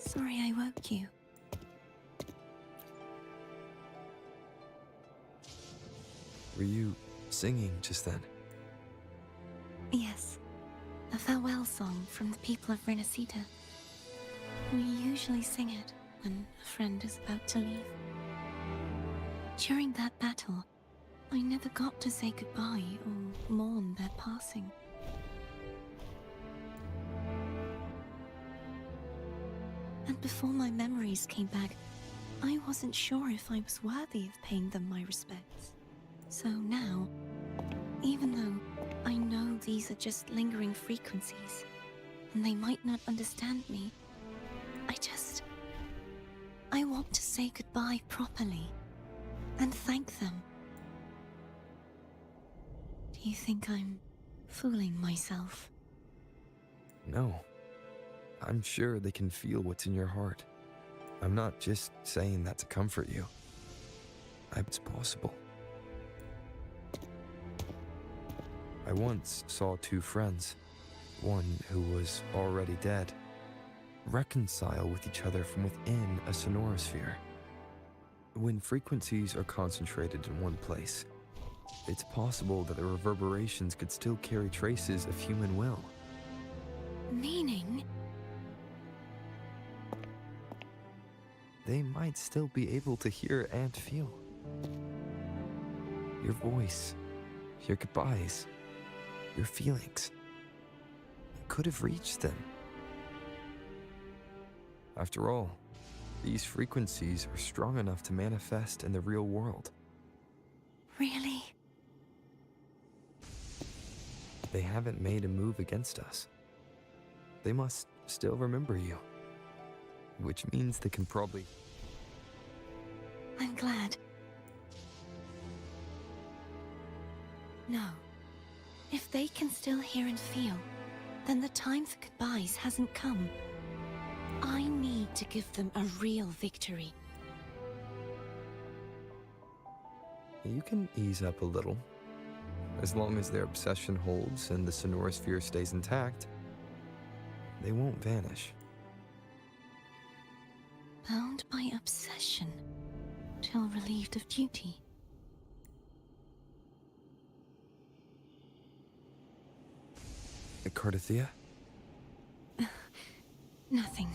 Sorry I woke you. Were you singing just then? Yes, a farewell song from the people of Renacita. We usually sing it when a friend is about to leave. During that battle, I never got to say goodbye or mourn their passing. And before my memories came back, I wasn't sure if I was worthy of paying them my respects. So now, even though I know these are just lingering frequencies, and they might not understand me, I want to say goodbye properly, and thank them. You think I'm fooling myself? No. I'm sure they can feel what's in your heart. I'm not just saying that to comfort you. It's possible. I once saw two friends, one who was already dead, reconcile with each other from within a sonorosphere. When frequencies are concentrated in one place, it's possible that the reverberations could still carry traces of human will. Meaning? They might still be able to hear and feel. Your voice, your goodbyes, your feelings. It could have reached them. After all, these frequencies are strong enough to manifest in the real world. Really? They haven't made a move against us. They must still remember you. Which means they can probably... I'm glad. No. If they can still hear and feel, then the time for goodbyes hasn't come. I need to give them a real victory. You can ease up a little. As long as their obsession holds and the sonorosphere stays intact, they won't vanish. Bound by obsession, till relieved of duty. Cardothea? Nothing.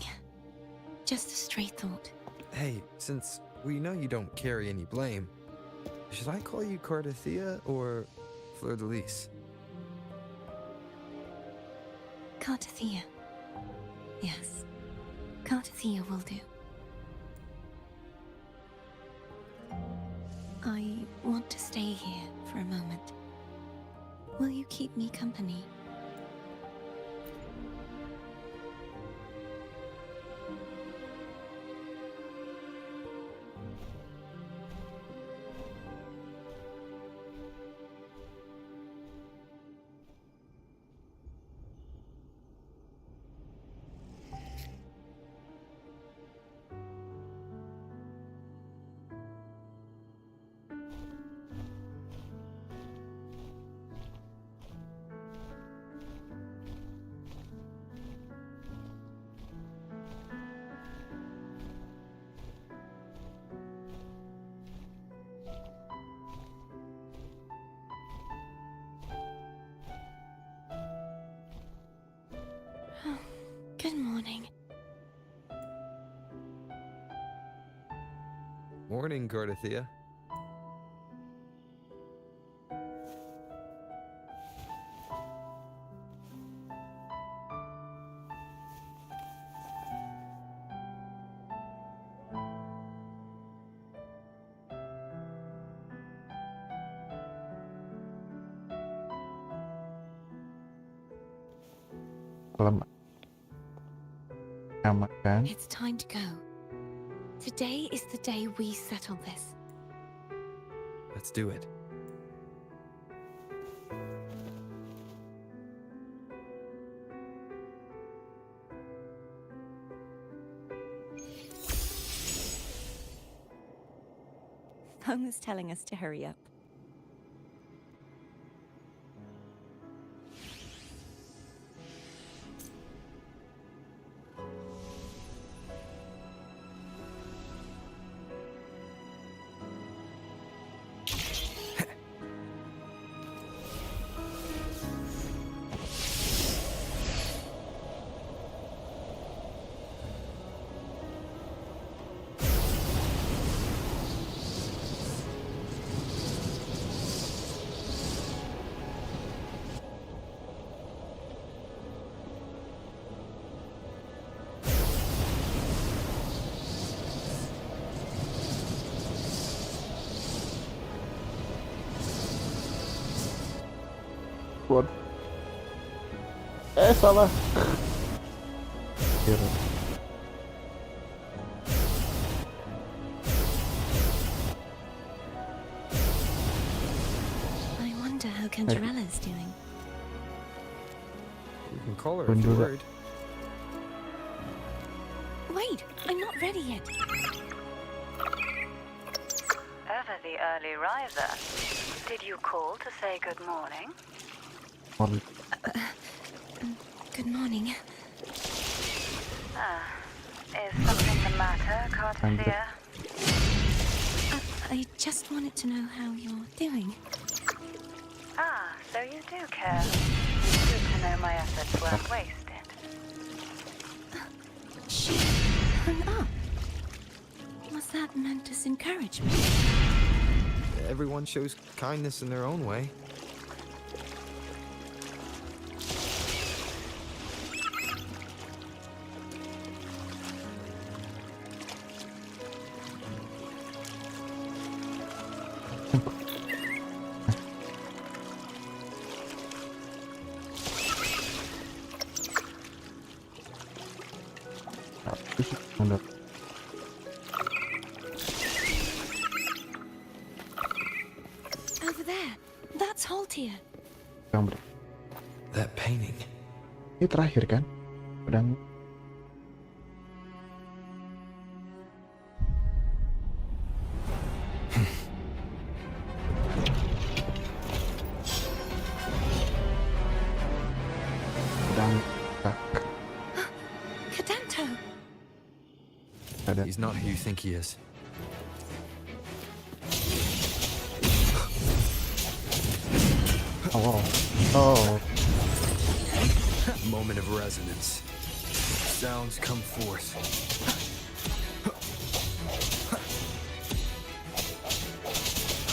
Just a stray thought. Hey, since we know you don't carry any blame, should I call you Cardothea or Fleur-de-Lis? Cardothea. Yes. Cardothea will do. I want to stay here for a moment. Will you keep me company? Good morning. Morning, Cardothea. Lama. Kan? It's time to go. Today is the day we settle this. Let's do it. Phone is telling us to hurry up. Buat. Salah. I wonder how Cantarella Gassss doing? You can call her if you're worried. Wait, I'm not ready yet. Ever the early riser. Did you call to say good morning? Morning. Good morning. Is something the matter, Cartesia? I just wanted to know how you're doing. So you do care. Good to know my efforts weren't wasted. She hung up. Was that meant as encouragement? Everyone shows kindness in their own way. Over there. That's Haltia. That painting. Ini terakhir kan? Pedang. Pedang. Cadanto. Ada. He's not who you think he is. Oh. Oh. Moment of resonance. Sounds come forth.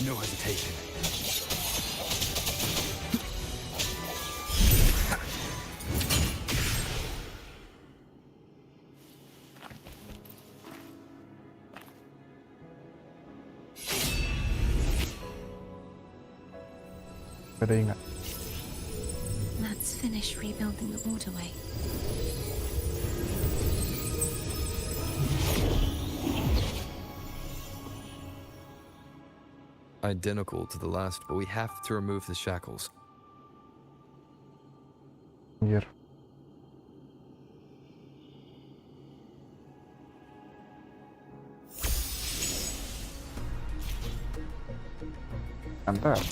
No hesitation. Ada ingat. Let's finish rebuilding the waterway. Identical to the last, but we have to remove the shackles. Anjir. Mantap.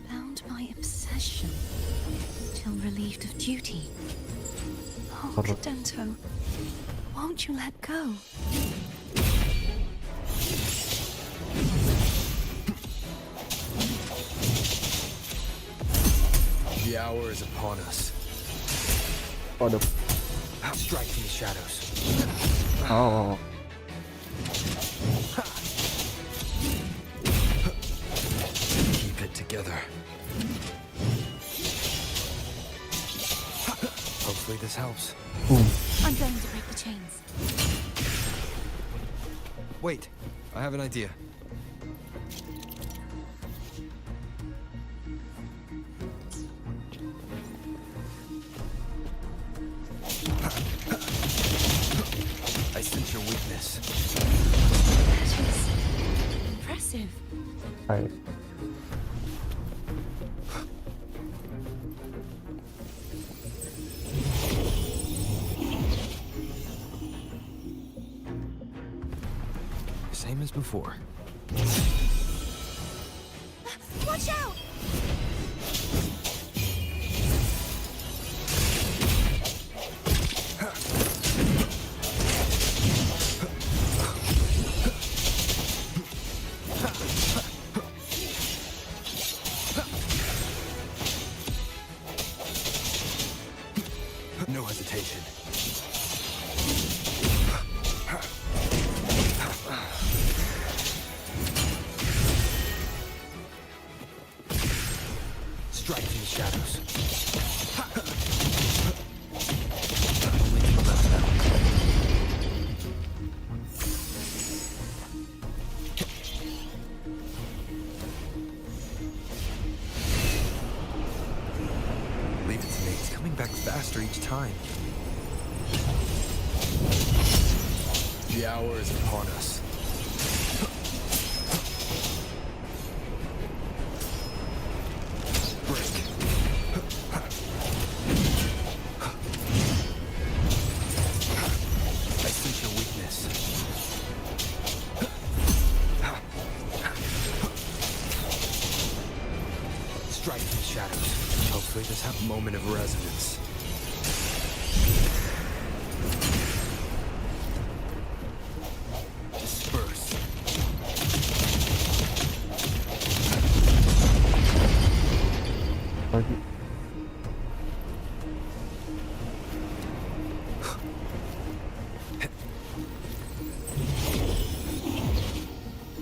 Bound by obsession till relieved of duty. Oh, Cadanto, won't you let go? The hour is upon us. Oh, ada. Strike from the shadows. Oh. Keep it together. Hopefully this helps. I'm going to break the chains. Wait, I have an idea. I sense your weakness. That is impressive. Hai. Same as before. Watch out! No hesitation. Strike from the shadows. Only to the left now. Leave it to me. It's coming back faster each time. The hour is upon us. Break. I sense your weakness. Strike from the shadows. Hopefully this has a moment of resonance. Disperse. Lagi.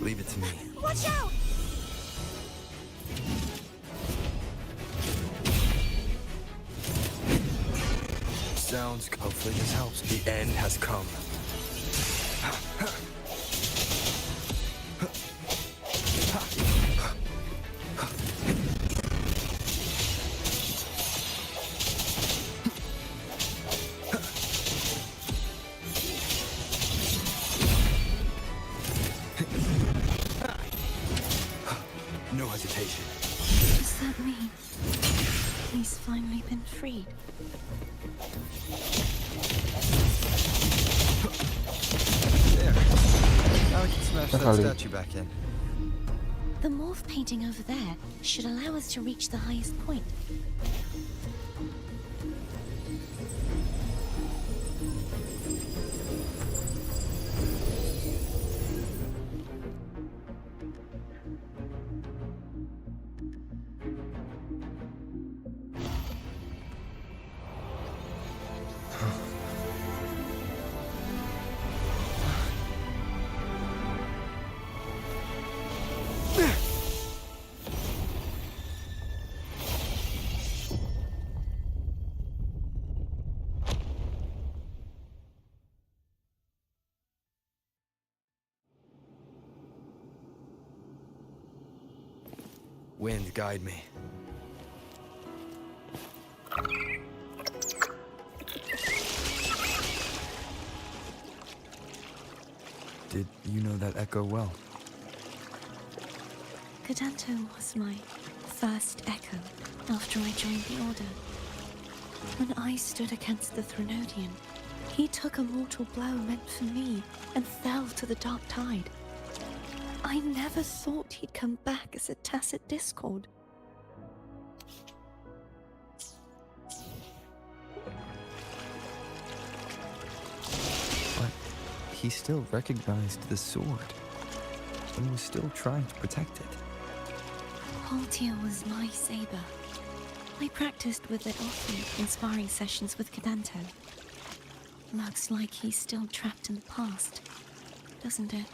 Leave it to me. Watch out! Sounds. Hopefully this helps. The end has come. No hesitation. Does that mean he's finally been freed? There. Now we can smash that Sekali. statue back in. The morph painting over there should allow us to reach the highest point. Wind, guide me. Did you know that echo well? Cadanto was my first echo after I joined the Order. When I stood against the Threnodian, he took a mortal blow meant for me and fell to the dark tide. I never thought he'd come back as a tacit discord. But he still recognized the sword and was still trying to protect it. Haltia was my saber. I practiced with it often in sparring sessions with Cadanto. Looks like he's still trapped in the past, doesn't it?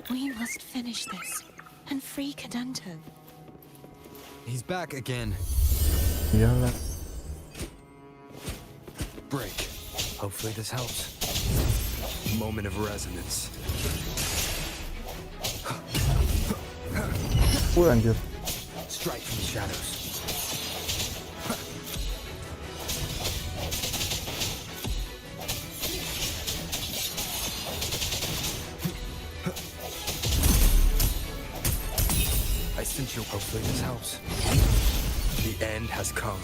We must finish this and free Cadanto. He's back again. Iyalah. Break. Hopefully this helps. Moment of resonance. Anjir. Strike from the shadows. I sense you. Hopefully this helps. The end has come.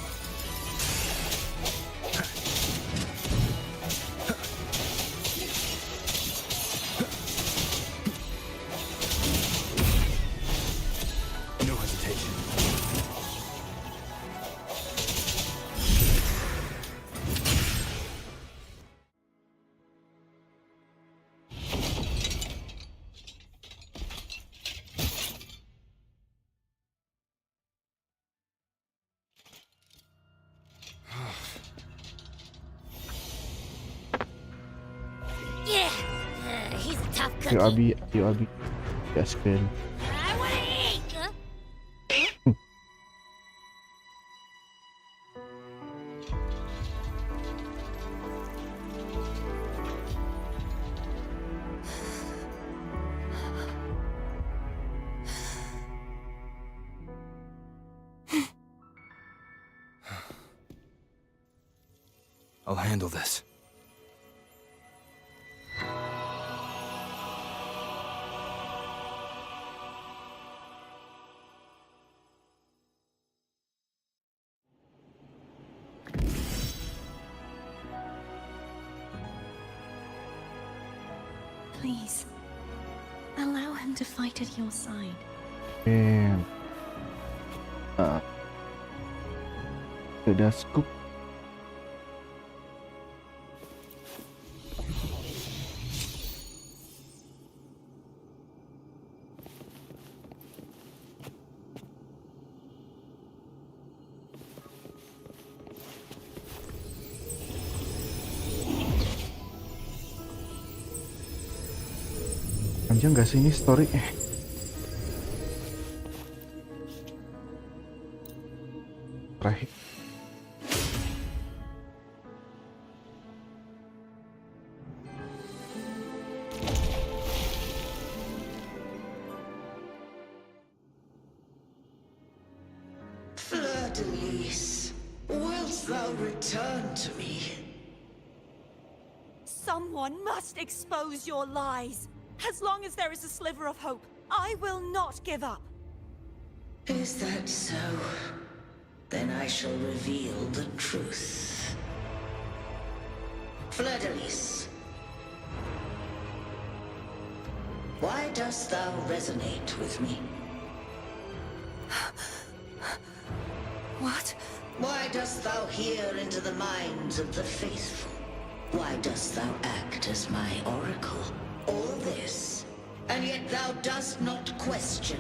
cookie. Ayo Abi, GardySpell. I wanna eat. I'll handle this. Please, allow him to fight at your side. And udah scoop. Panjang gak sih ini story? Terakhir. Fleur-de-lis, wilt thou return to me? Someone must expose your lies. As long as there is a sliver of hope, I will not give up. Is that so? Then I shall reveal the truth. Fleur-de-lis, why dost thou resonate with me? What? Why dost thou hear into the minds of the faithful? Why dost thou act as my oracle? All this, and yet thou dost not question.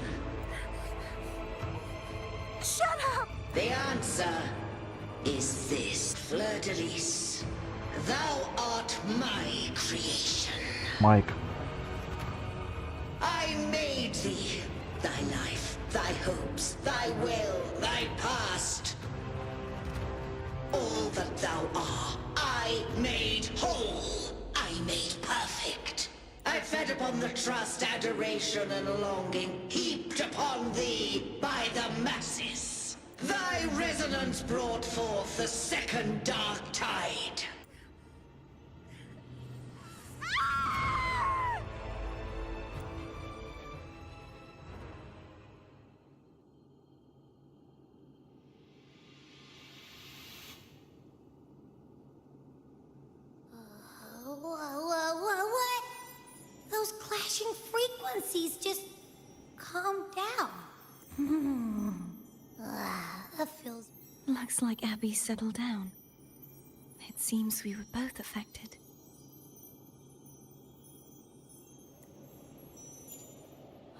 Shut up! The answer is this, Fleur-de-lis. Thou art my creation. Mike. I made thee. Thy life, thy hopes, thy will, thy past. All that thou art, I made whole. I made perfect. I fed upon the trust, adoration, and longing heaped upon thee by the masses. Thy resonance brought forth the second dark tide. What? Those clashing frequencies just calm down. That feels... Looks like Abby settled down. It seems we were both affected.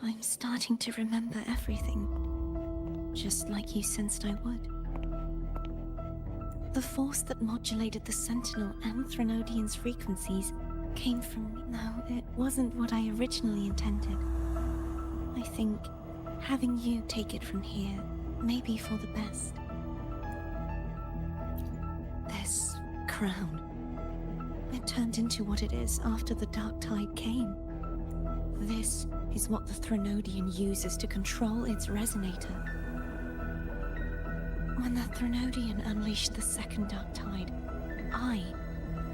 I'm starting to remember everything, just like you sensed I would. The force that modulated the Sentinel and Threnodian's frequencies came from me. No, it wasn't what I originally intended. I think having you take it from here may be for the best. This crown, it turned into what it is after the Dark Tide came. This is what the Threnodian uses to control its resonator. When the Threnodian unleashed the second Dark Tide, I,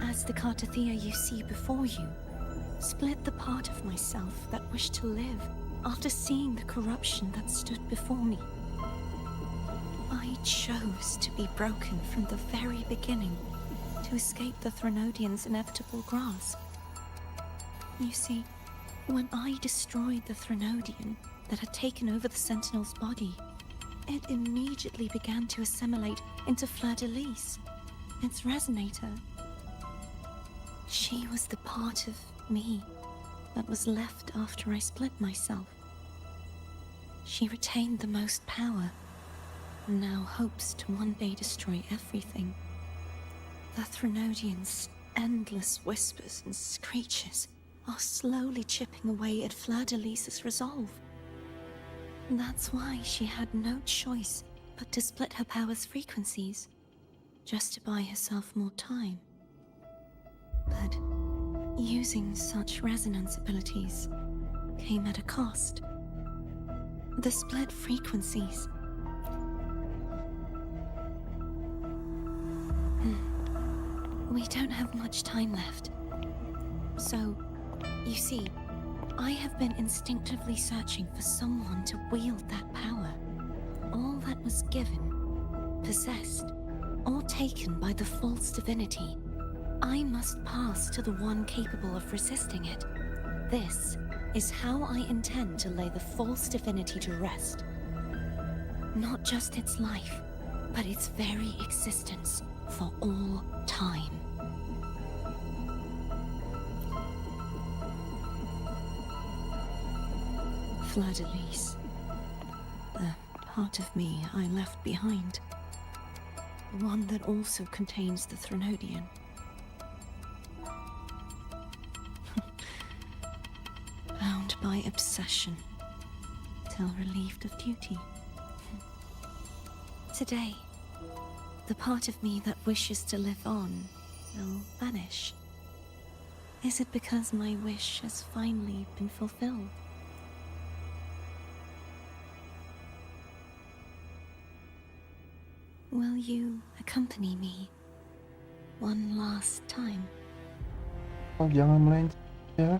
as the Cartathea you see before you, split the part of myself that wished to live after seeing the corruption that stood before me. I chose to be broken from the very beginning to escape the Threnodian's inevitable grasp. You see, when I destroyed the Threnodian that had taken over the Sentinel's body, it immediately began to assimilate into Fleur-de-lis, its resonator. She was the part of me that was left after I split myself. She retained the most power, and now hopes to one day destroy everything. The Threnodian's endless whispers and screeches are slowly chipping away at Fleur-de-Lis's resolve. That's why she had no choice but to split her power's frequencies, just to buy herself more time. But using such resonance abilities came at a cost. The split frequencies. We don't have much time left. So, you see, I have been instinctively searching for someone to wield that power. All that was given, possessed, or taken by the false divinity, I must pass to the one capable of resisting it. This is how I intend to lay the false divinity to rest. Not just its life, but its very existence for all time. Fleur-de-Lis, the part of me I left behind. The one that also contains the Threnodian. Bound by obsession, till relieved of duty. Today, the part of me that wishes to live on will vanish. Is it because my wish has finally been fulfilled? Will you accompany me one last time? Oh, jangan melenceng ya.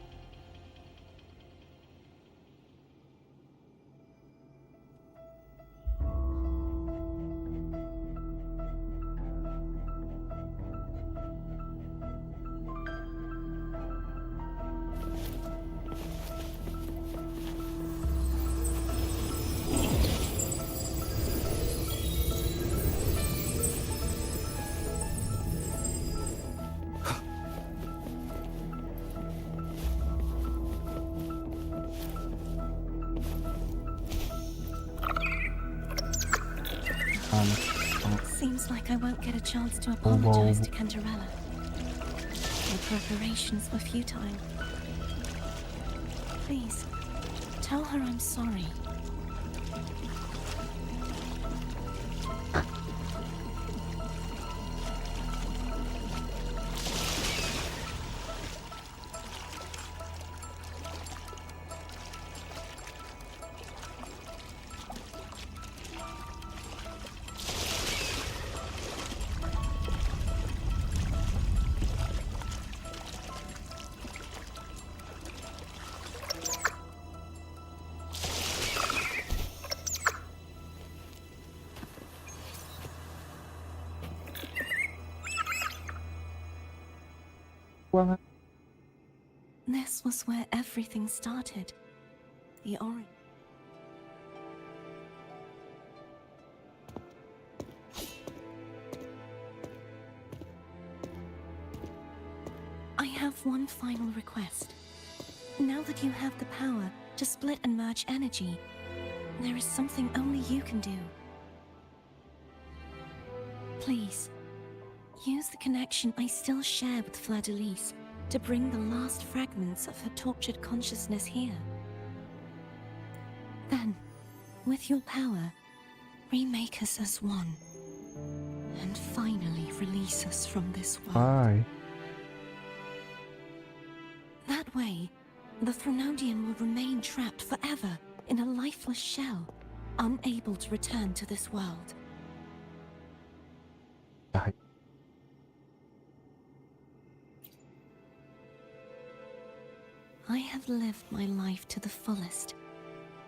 Seems like I won't get a chance to apologize to Cantarella. My preparations were futile. Please, tell her I'm sorry. This was where everything started. The orange. I have one final request. Now that you have the power to split and merge energy, there is something only you can do. Please, use the connection I still share with Fleur-de-Lis to bring the last fragments of her tortured consciousness here. Then, with your power, remake us as one, and finally release us from this world. Bye. That way, the Threnodian will remain trapped forever in a lifeless shell, unable to return to this world. I have lived my life to the fullest.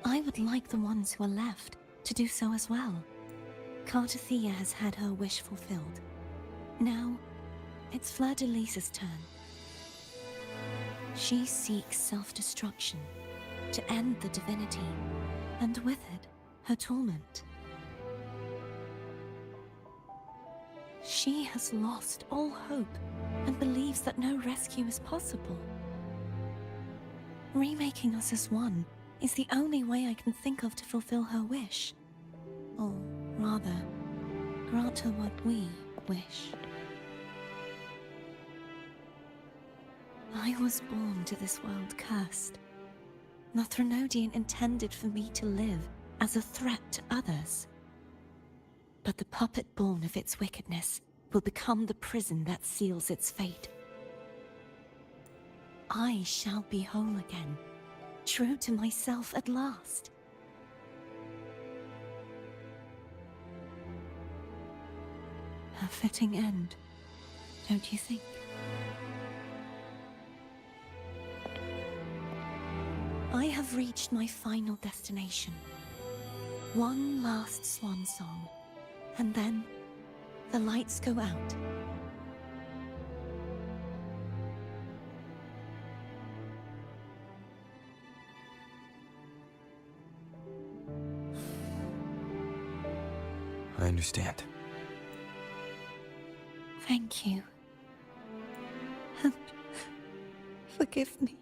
I would like the ones who are left to do so as well. Cartathea has had her wish fulfilled. Now, it's Fleur-de-Lis's turn. She seeks self-destruction to end the divinity, and with it, her torment. She has lost all hope and believes that no rescue is possible. Remaking us as one is the only way I can think of to fulfill her wish. Or rather, grant her what we wish. I was born to this world cursed. The Threnodian intended for me to live as a threat to others. But the puppet born of its wickedness will become the prison that seals its fate. I shall be whole again, true to myself at last. A fitting end, don't you think? I have reached my final destination. One last swan song, and then the lights go out. I understand. Thank you. And forgive me.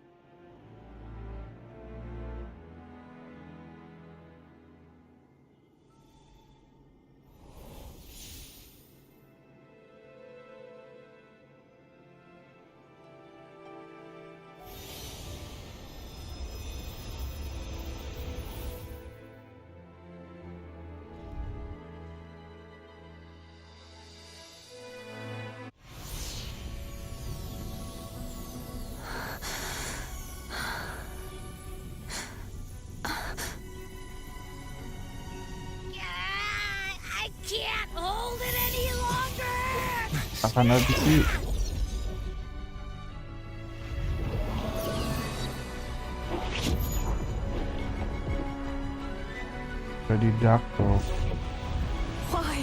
I can't hold it any longer! Akan habis sih. Tidak tuh. Why?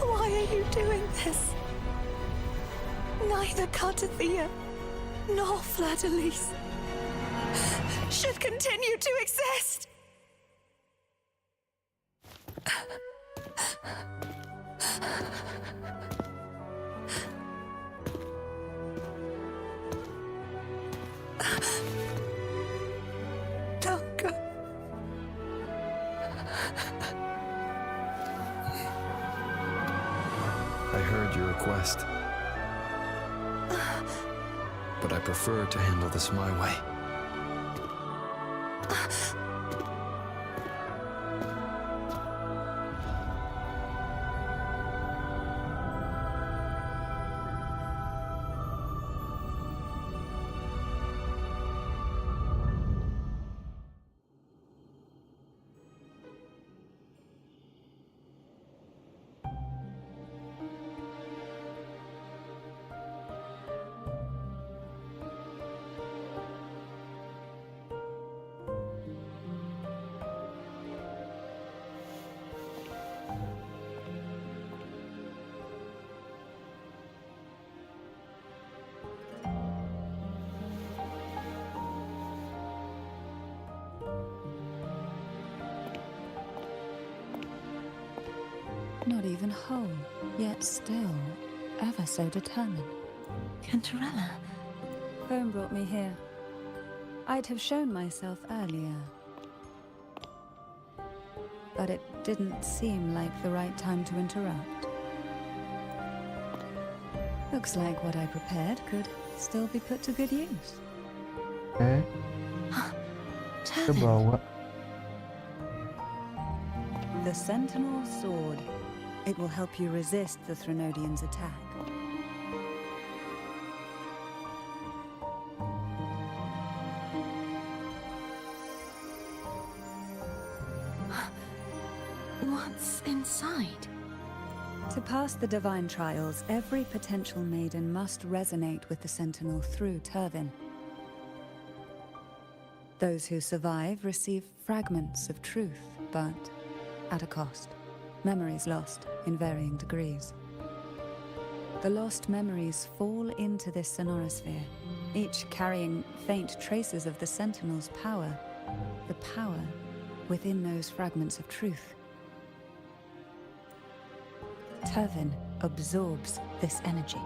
Why are you doing this? Neither Cartathea nor Fladalise should continue to exist. Don't go. I heard your request. But I prefer to handle this my way. Not even whole, yet still ever so determined. Cantarella, Phone brought me here. I'd have shown myself earlier. But it didn't seem like the right time to interrupt. Looks like what I prepared could still be put to good use. Oke, kita bawa. The Sentinel Sword. It will help you resist the Threnodian's attack. what's inside? To pass the divine trials, every potential maiden must resonate with the Sentinel through Turvin. Those who survive receive fragments of truth, but at a cost. Memories lost in varying degrees. The lost memories fall into this sonorosphere, each carrying faint traces of the Sentinel's power, the power within those fragments of truth. Turvin absorbs this energy.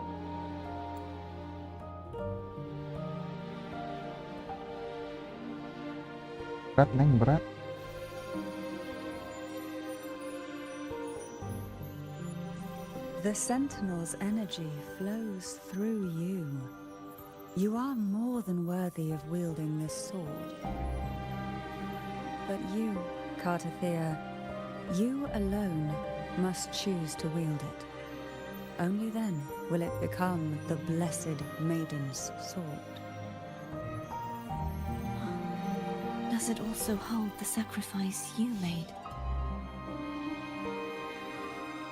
Berat, Neng, berat. The Sentinel's energy flows through you. You are more than worthy of wielding this sword. But you, Cartathea, you alone must choose to wield it. Only then will it become the Blessed Maiden's sword. Does it also hold the sacrifice you made?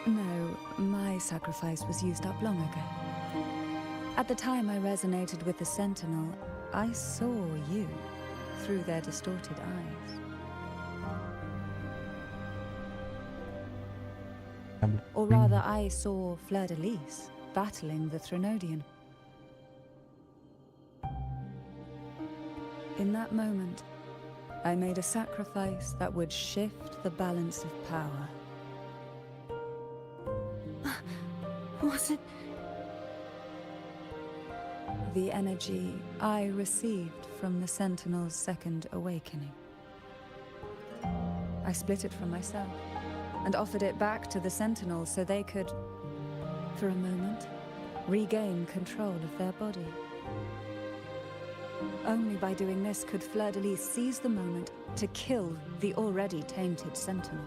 No, my sacrifice was used up long ago. At the time I resonated with the Sentinel, I saw you through their distorted eyes. Or rather, I saw Fleur-de-Lis battling the Threnodian. In that moment, I made a sacrifice that would shift the balance of power. Was it? The energy I received from the Sentinel's second awakening. I split it from myself and offered it back to the Sentinels so they could, for a moment, regain control of their body. Only by doing this could Fleur-de-Lis seize the moment to kill the already tainted Sentinel.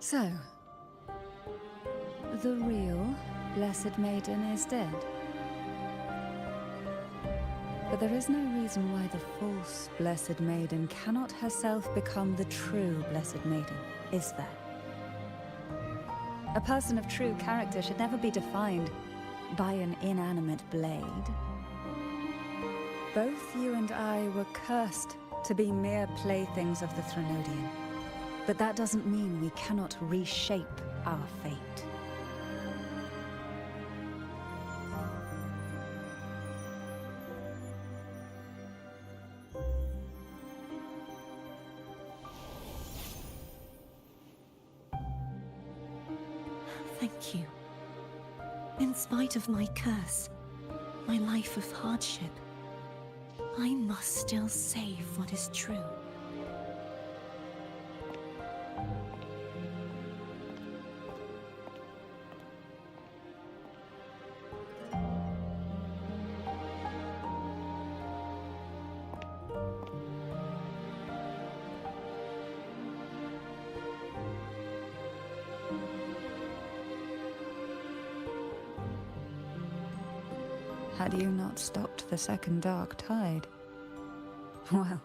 So, the real Blessed Maiden is dead. But there is no reason why the false Blessed Maiden cannot herself become the true Blessed Maiden, is there? A person of true character should never be defined by an inanimate blade. Both you and I were cursed to be mere playthings of the Threnodian. But that doesn't mean we cannot reshape our fate. Thank you. In spite of my curse, my life of hardship, I must still save what is true. Had you not stopped the second dark tide? Well,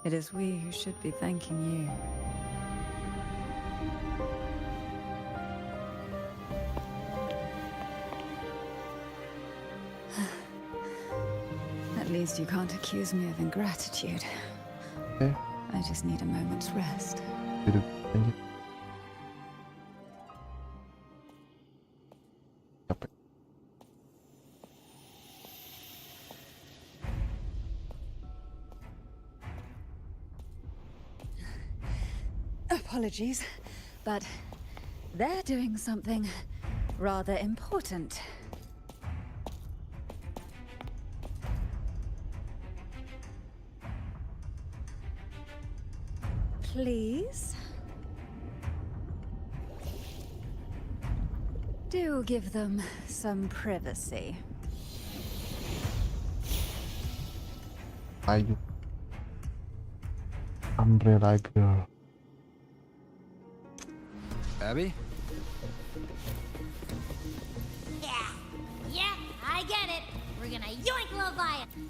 it is we who should be thanking you. At least you can't accuse me of ingratitude. Okay. I just need a moment's rest. Duduk lanjut. Capek. Apologies, but they're doing something rather important. Please? Do give them some privacy. Ayo. Umbrella Girl. Abby? Yeah, I get it. We're gonna yoink Leviathan.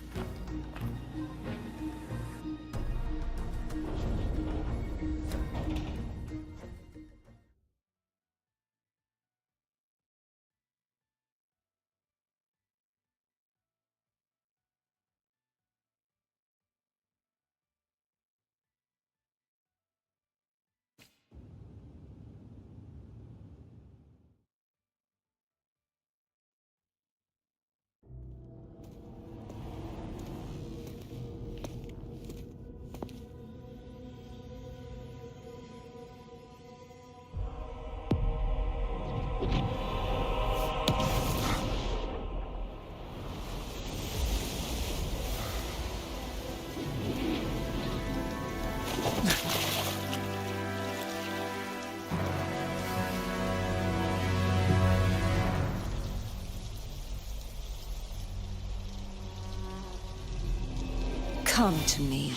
Come to me,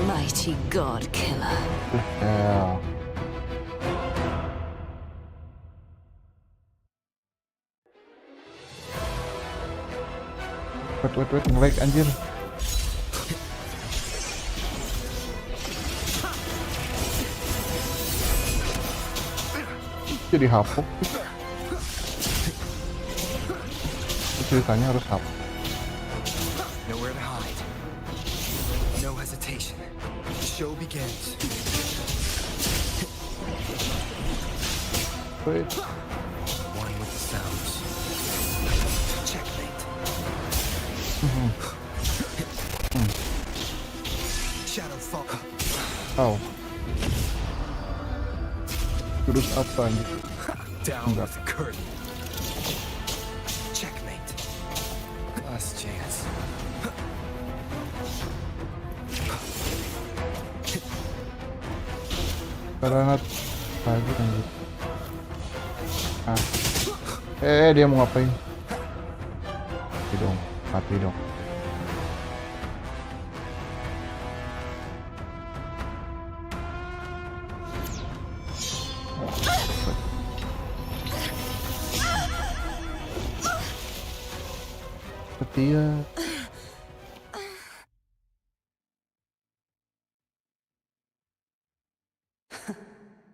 mighty god killer. Ya. Wait, nge-lag anjir. Jadi hapuk. Ceritanya harus hapuk. Nowhere to hide. No hesitation. The show begins. Wait. One with the sounds. Checkmate. Shadow fall. Oh. Terus apa anjir? Down with the curtain. Checkmate. Last chance. Karena lagi anjir. Dia mau ngapain? Mati dong. Setia.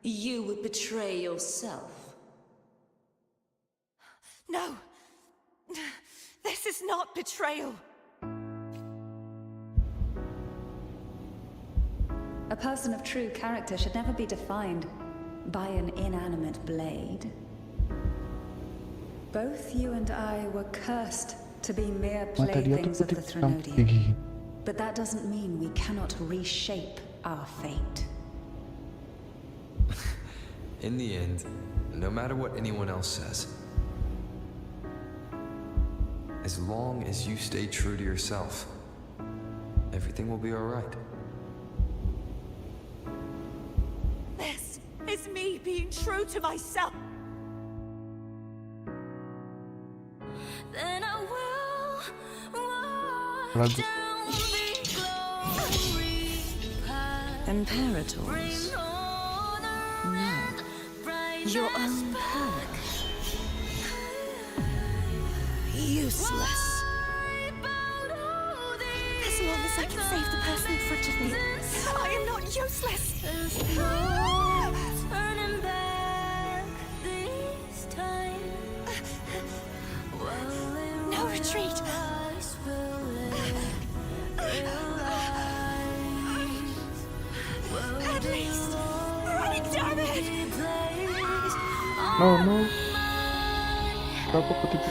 You would betray yourself. No! This is not betrayal! A person of true character should never be defined by an inanimate blade. Both you and I were cursed to be mere Mata dia tuh playthings of the putih sampai Threnodian. gigi. But that doesn't mean we cannot reshape our fate. In the end, no matter what anyone else says, as long as you stay true to yourself, everything will be all right. This is me being true to myself! Then I will walk Lagu. down the glory path. Imperators? No. Your own perk. Useless. As long as I can save the person in front of me, I am not useless. Turning back this time. No retreat. At least, running down it. No. Kenapa putih?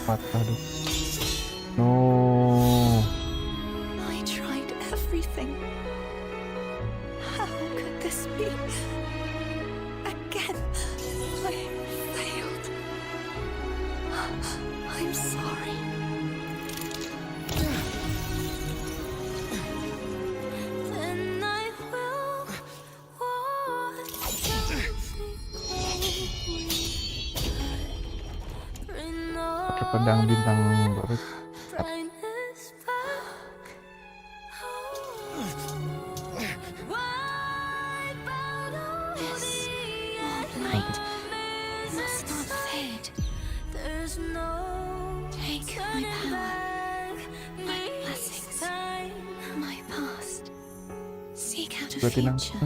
Patah dong. No. I tried everything. How could this be? Again, I failed. I'm sorry. Then I will walk Pakai pedang bintang baru. Berarti nangkep.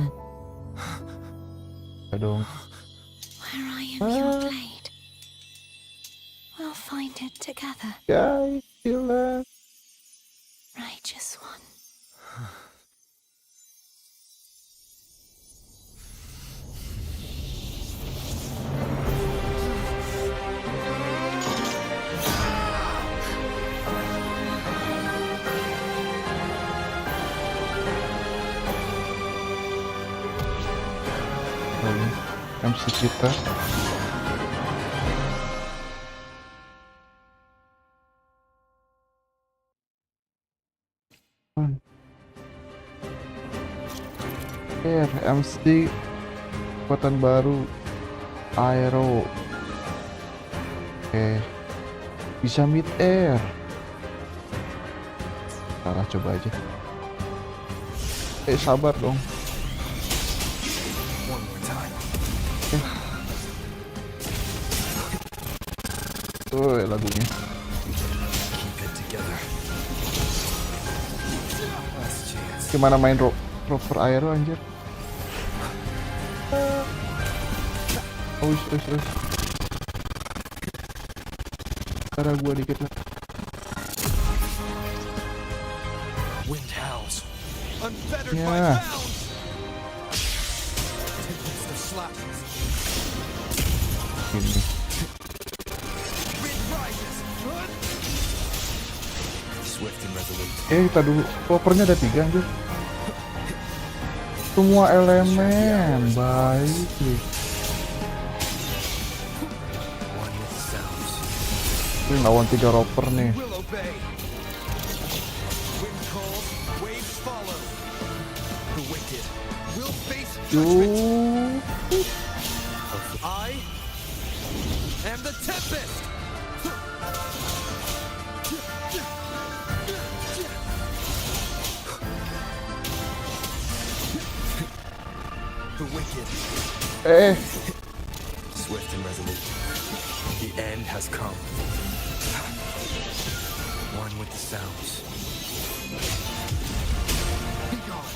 Dong. Where I am your blade. We'll find it together. Guys, gila. Righteous one. MC kita. MC kekuatan baru aero. Oke, bisa mid air. Salah, coba aja. Sabar dong. Tuh lagunya. Gimana main rover aero anjir? Wis. Cara gua dikit lah. Wind howls. Unfettered Yeah. by bounds. Tempest of slashes. Ini. Wind rises. Swift and resolute. Kita dulu. Rovernya ada 3 anjir. Semua elemen baik nih. One with the sounds. Ini lawan 3 rover nih. Will obey. Wind calls, waves follow. The wicked will face judgment. I am the tempest. The wicked. Swift and resolute. The end has come. One with the sounds. Be gone.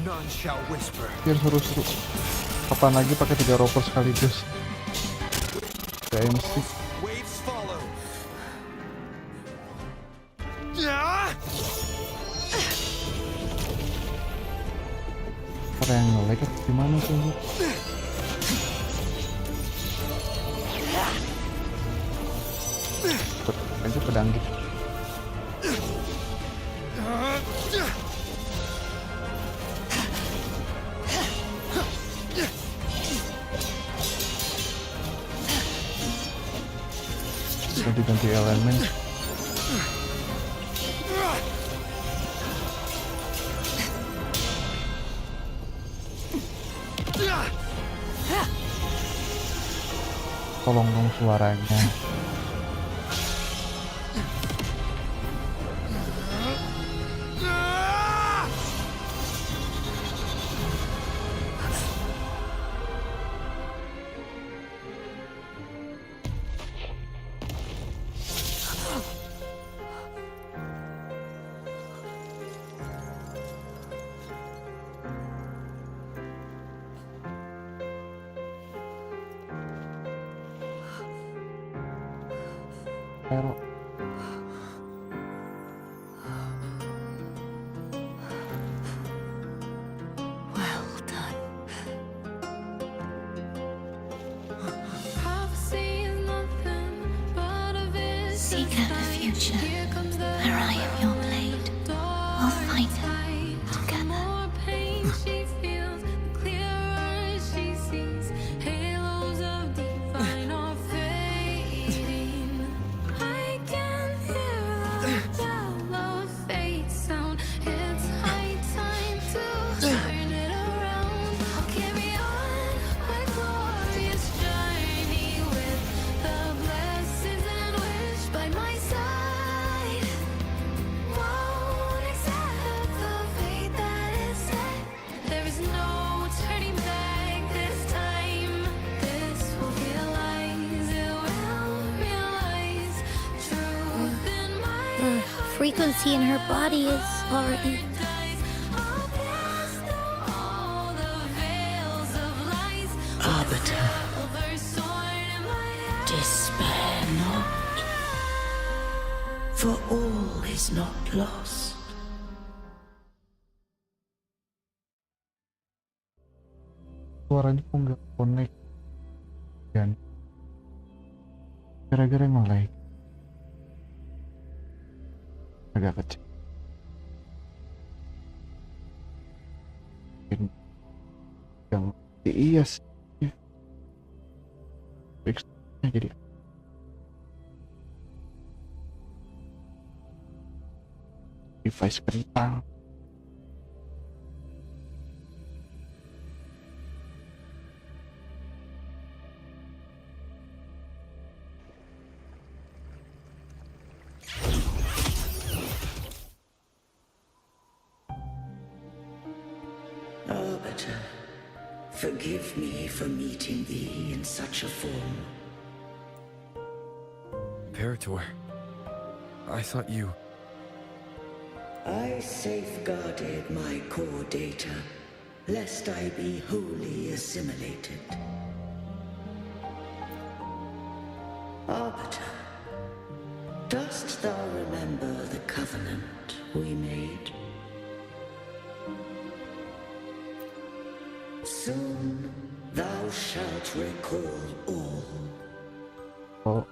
None shall whisper. Biar seru-seru. Kapan lagi pakai 3 rover sekaligus? MC. Waves follow. Yeah! Ada yang nge-lag gimana sih anjir? Aja pedang gitu. Ganti elemen. Tolong dong suaranya. Pero Well done. Seek out the future, where I am your blade. We'll fight it together. Frequency in her body is already... Arbiter, despair not, for all is not lost. suaranya kok nggak connect dan gara-gara nge-lag agak kecil. Yang iya sih jadi device kentang. Arbiter, forgive me for meeting thee in such a form. Imperator, I thought you... I safeguarded my core data, lest I be wholly assimilated. Arbiter, dost thou remember the covenant we made? Soon thou shalt recall all. Oh,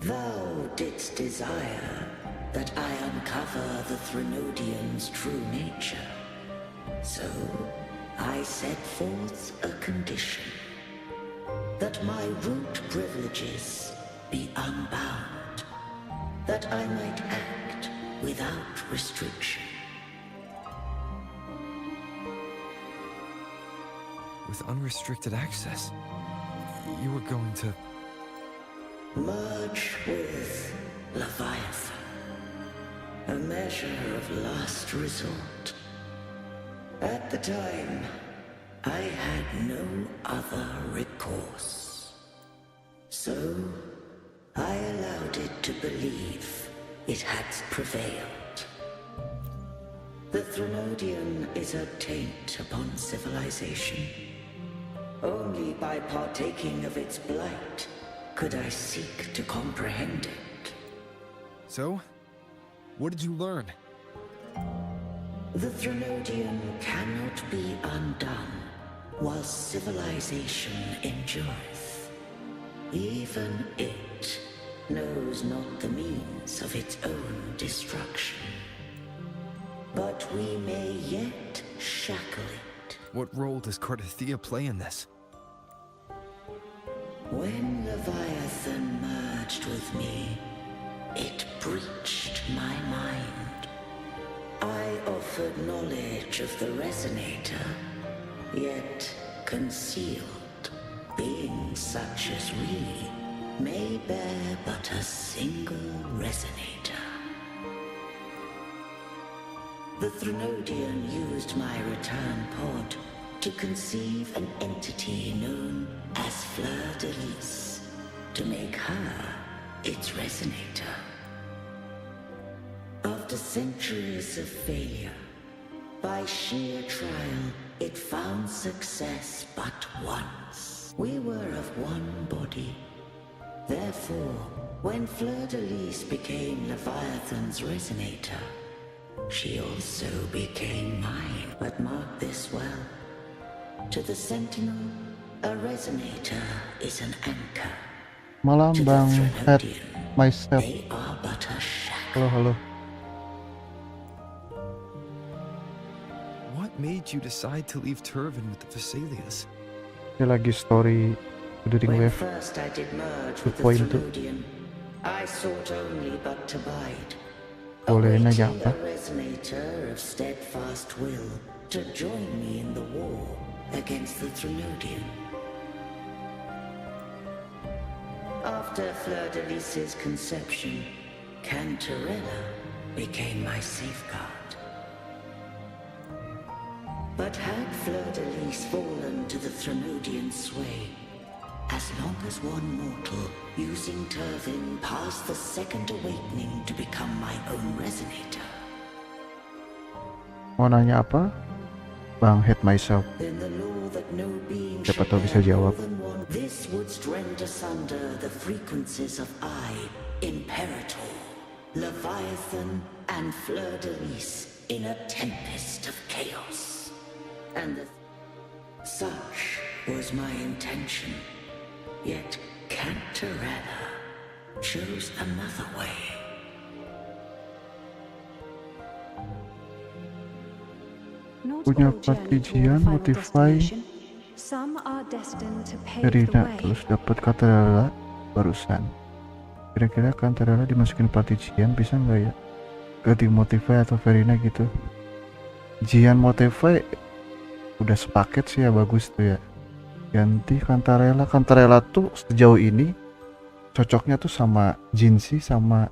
Thou didst desire that I uncover the Threnodian's true nature. So I set forth a condition, that my root privileges be unbound, that I might act without restriction. With unrestricted access, you were going to... Merge with Leviathan, a measure of last resort. At the time, I had no other recourse. So, I allowed it to believe it had prevailed. The Threnodian is a taint upon civilization. Only by partaking of its blight could I seek to comprehend it. So, what did you learn? The Threnodian cannot be undone while civilization endureth. Even it knows not the means of its own destruction. But we may yet shackle it. What role does Cardathea play in this? When Leviathan merged with me, it breached my mind. I offered knowledge of the resonator, yet concealed, beings such as we may bear but a single resonator. The Threnodian used my return pod to conceive an entity known as Fleur de Lis, to make her its resonator. After centuries of failure, by sheer trial, it found success but once. We were of one body. Therefore, when Fleur de Lis became Leviathan's resonator, she also became mine. But mark this well. To the Sentinel, a resonator is an anchor. malam To the Bang Head Threnodian, myself. they are but a shackle. Halo. What made you decide to leave Turvin with the Vesalias? Ini lagi story Wuthering When Wave first I did merge with the 2.2. Threnodian, I sought only but to bide. Boleh nanya Awaiting apa? a resonator of steadfast will to join me in the war against the Threnodian. After Fleur de Lis's conception, Cantarella became my safeguard. But had Fleur de Lis fallen to the Threnodian sway, as long as one mortal using Turvin passed the second awakening to become my own resonator, Mau nanya apa? Bang Head myself. then the law that no being Siapa should tahu bisa bear more jawab. than one. This would rend asunder the frequencies of Imperator, Leviathan, and Fleur de Lis in a tempest of chaos. And such was my intention. Yet Cantarella chose another way. Punya pertijian, modify are destined to pave the Verina way. terus dapat Kantarella barusan. Kira-kira Kantarella dimasukin party Jian bisa nggak ya? Ganti Motivate atau Verina gitu. Jian Motivate udah sepaket sih ya, bagus tuh ya. Ganti Kantarella. Kantarella tuh sejauh ini cocoknya tuh sama Jinxie sama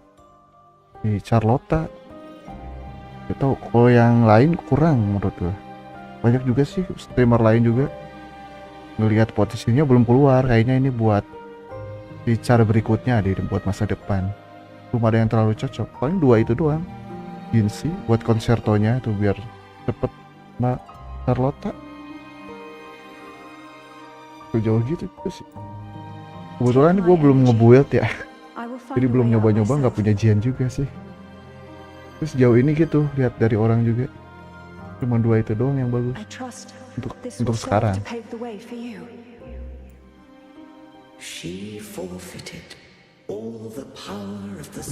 si Charlotta. Gak tau, kalau yang lain kurang menurut gue. Banyak juga sih streamer lain juga ngelihat posisinya belum keluar, kayaknya ini buat di cara berikutnya deh, buat masa depan. Belum ada yang terlalu cocok, paling 2 itu doang. Jinxie buat konsertonya tuh biar cepet, sama Charlotta jauh gitu sih. Kebetulan gue belum ngebuild ya, jadi belum nyoba-nyoba, nggak punya Jian juga sih. Terus jauh ini gitu, lihat dari orang juga cuma 2 itu doang yang bagus untuk sekarang.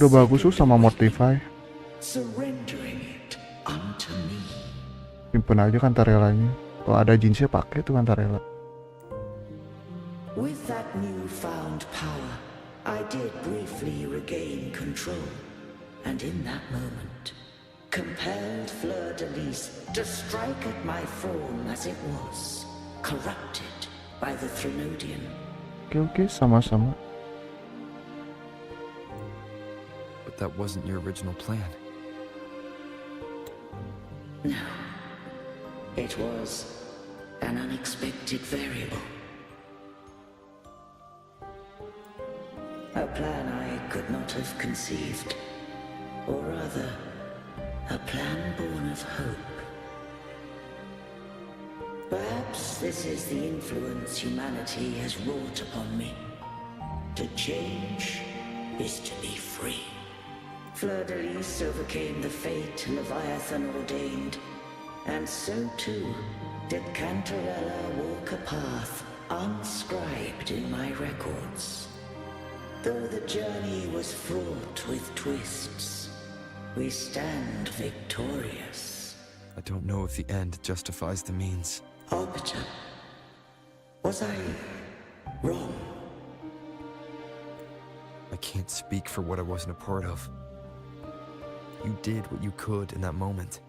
Udah bagus tuh sama Mortify. Simpen aja Kantarellanya. Kalau ada Jinxie pakai tuh Kantarella. With that newfound power, I did briefly regain control, and in that moment, compelled Fleur-de-Lis to strike at my form as it was, corrupted by the Threnodian. Oke, sama-sama. But that wasn't your original plan. No, it was an unexpected variable. A plan I could not have conceived, or rather, a plan born of hope. Perhaps this is the influence humanity has wrought upon me. To change is to be free. Fleur-de-Lis overcame the fate Leviathan ordained, and so too did Cantarella walk a path unscribed in my records. Though the journey was fraught with twists, we stand victorious. I don't know if the end justifies the means. Arbiter, was I wrong? I can't speak for what I wasn't a part of. You did what you could in that moment.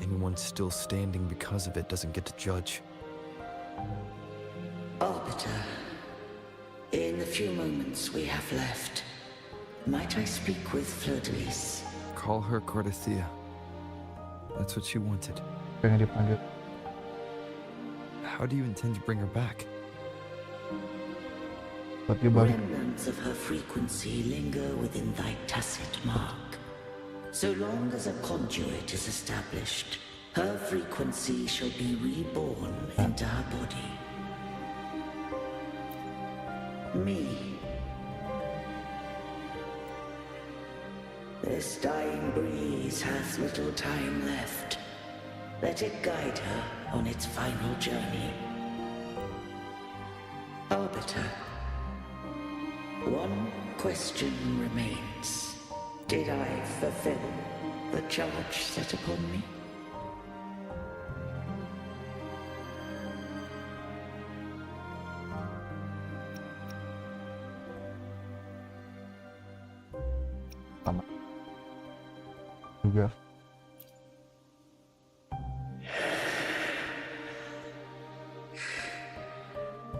Anyone still standing because of it doesn't get to judge. Arbiter, in the few moments we have left, might I speak with Fleur-de-Lis? Call her Cardithea. That's what she wanted. Pengen dipanggil. How do you intend to bring her back? Lagi balik. Remnants of her frequency linger within thy tacit mark. So long as a conduit is established, her frequency shall be reborn into her body. Me. This dying breeze hath little time left. Let it guide her on its final journey. Arbiter, one question remains. Did I fulfill the charge set upon me? Juga.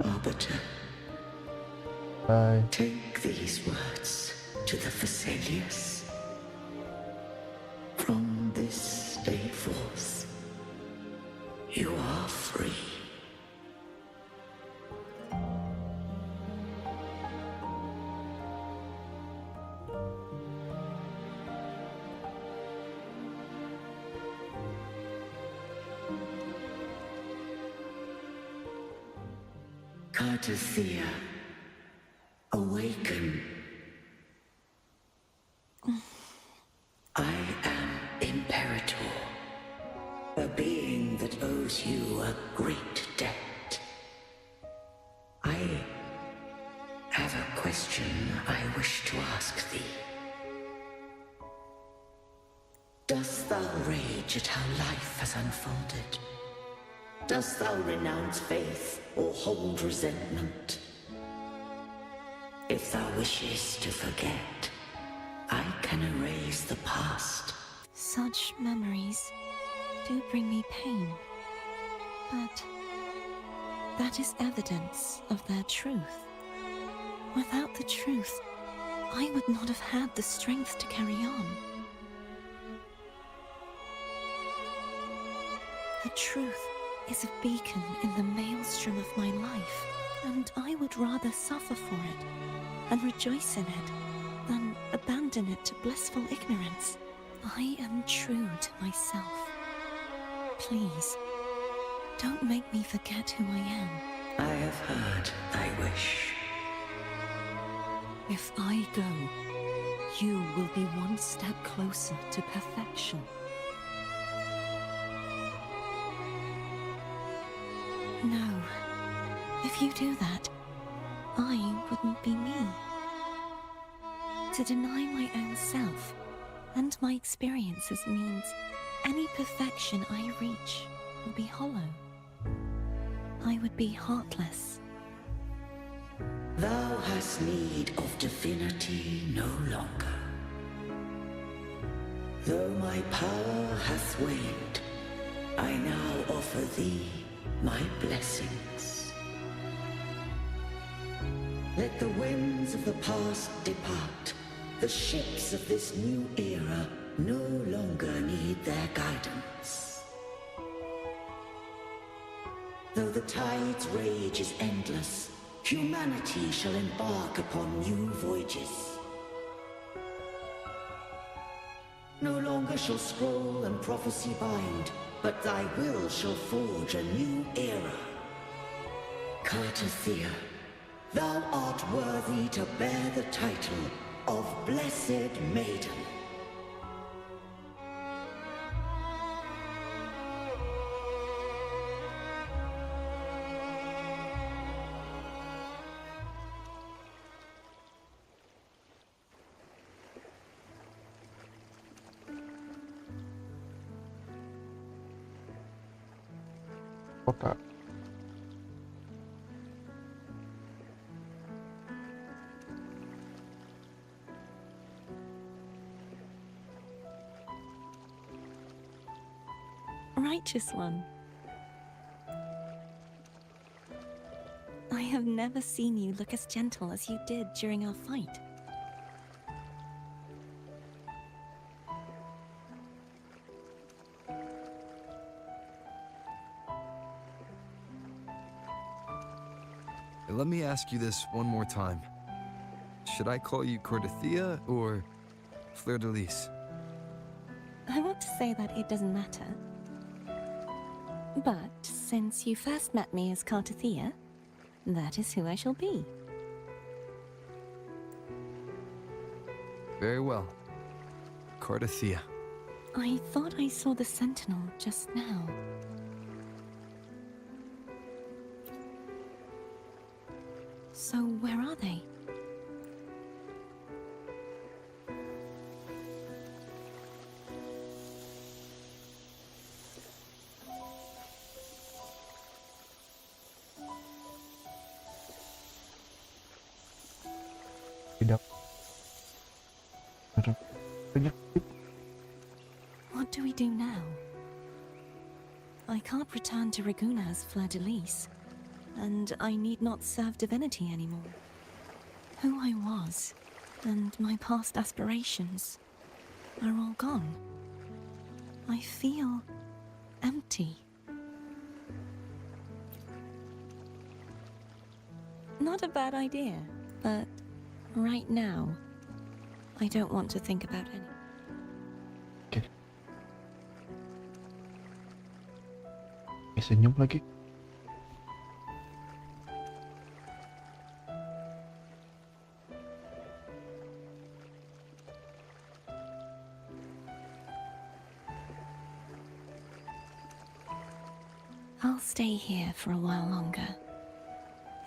Arbiter, Bye. take these words to the Vesalius. From this day forth, you are free. Cardithea, awaken. I am Imperator, a being that owes you a great debt. I have a question I wish to ask thee. Dost thou rage at how life has unfolded? Dost thou renounce faith or hold resentment? If thou wishes to forget, I can erase the past. Such memories do bring me pain, but that is evidence of their truth. Without the truth, I would not have had the strength to carry on. The truth is a beacon in the maelstrom of my life, and I would rather suffer for it and rejoice in it than abandon it to blissful ignorance. I am true to myself. Please, don't make me forget who I am. I have heard thy wish. If I go, you will be one step closer to perfection. No. If you do that, I wouldn't be me. To deny my own self and my experiences means any perfection I reach will be hollow. I would be heartless. Thou hast need of divinity no longer. Though my power hath waned, I now offer thee my blessings. Let the winds of the past depart. The ships of this new era no longer need their guidance. Though the tide's rage is endless, humanity shall embark upon new voyages. No longer shall scroll and prophecy bind, but thy will shall forge a new era. Cartothea, thou art worthy to bear the title of Blessed Maiden. Kota. Righteous one. I have never seen you look as gentle as you did during our fight. Let me ask you this one more time. Should I call you Cardothea or Fleur de Lis? I want to say that it doesn't matter. But since you first met me as Cardothea, that is who I shall be. Very well. Cardothea. I thought I saw the sentinel just now. So where are they? Tidak. Banyak. What do we do now? I can't return to Raguna as Fleur de Lis, and I need not serve divinity anymore. Who I was, and my past aspirations, are all gone. I feel empty. Not a bad idea, but right now, I don't want to think about any. Oke. Senyum lagi. I'll stay here for a while longer.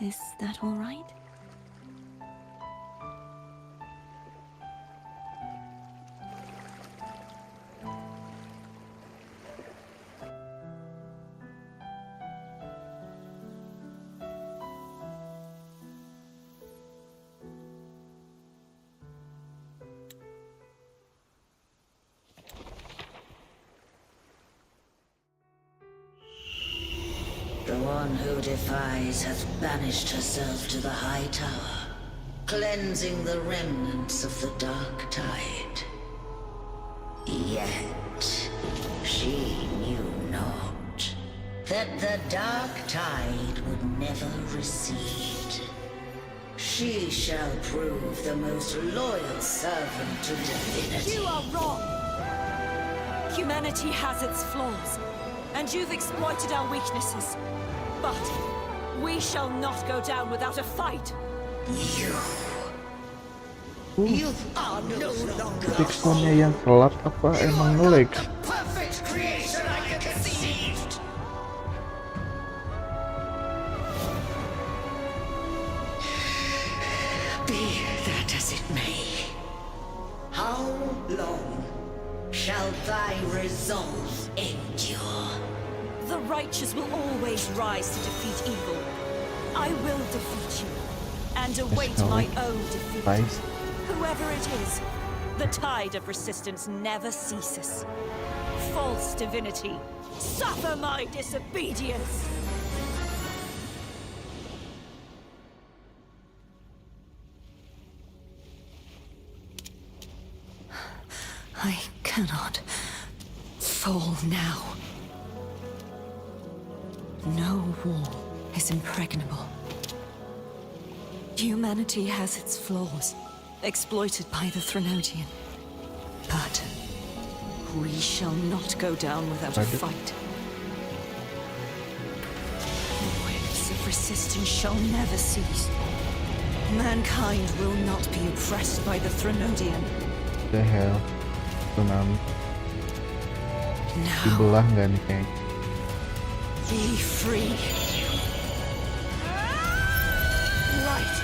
Is that all right? one who defies hath banished herself to the high tower, cleansing the remnants of the dark tide. Yet she knew not that the dark tide would never recede. She shall prove the most loyal servant to divinity. You are wrong! Humanity has its flaws, and you've exploited our weaknesses. But we shall not go down without a fight! You are no longer Fixtonnya yang telat apa emang ngelag? the perfect creation I conceived. Be that as it may, how long shall thy resolve endure? The righteous will always rise to defeat evil. I will defeat you, and await my own defeat. Guys, Whoever it is, the tide of resistance never ceases. False divinity, suffer my disobedience! I cannot fall now. No wall is impregnable. Humanity has its flaws, exploited by the Threnodian. But we shall not go down without a fight. The waves of resistance shall never cease. Mankind will not be oppressed by the Threnodian. the hell, tsunami Now, dibelah nggak nih kayak? be free. Light,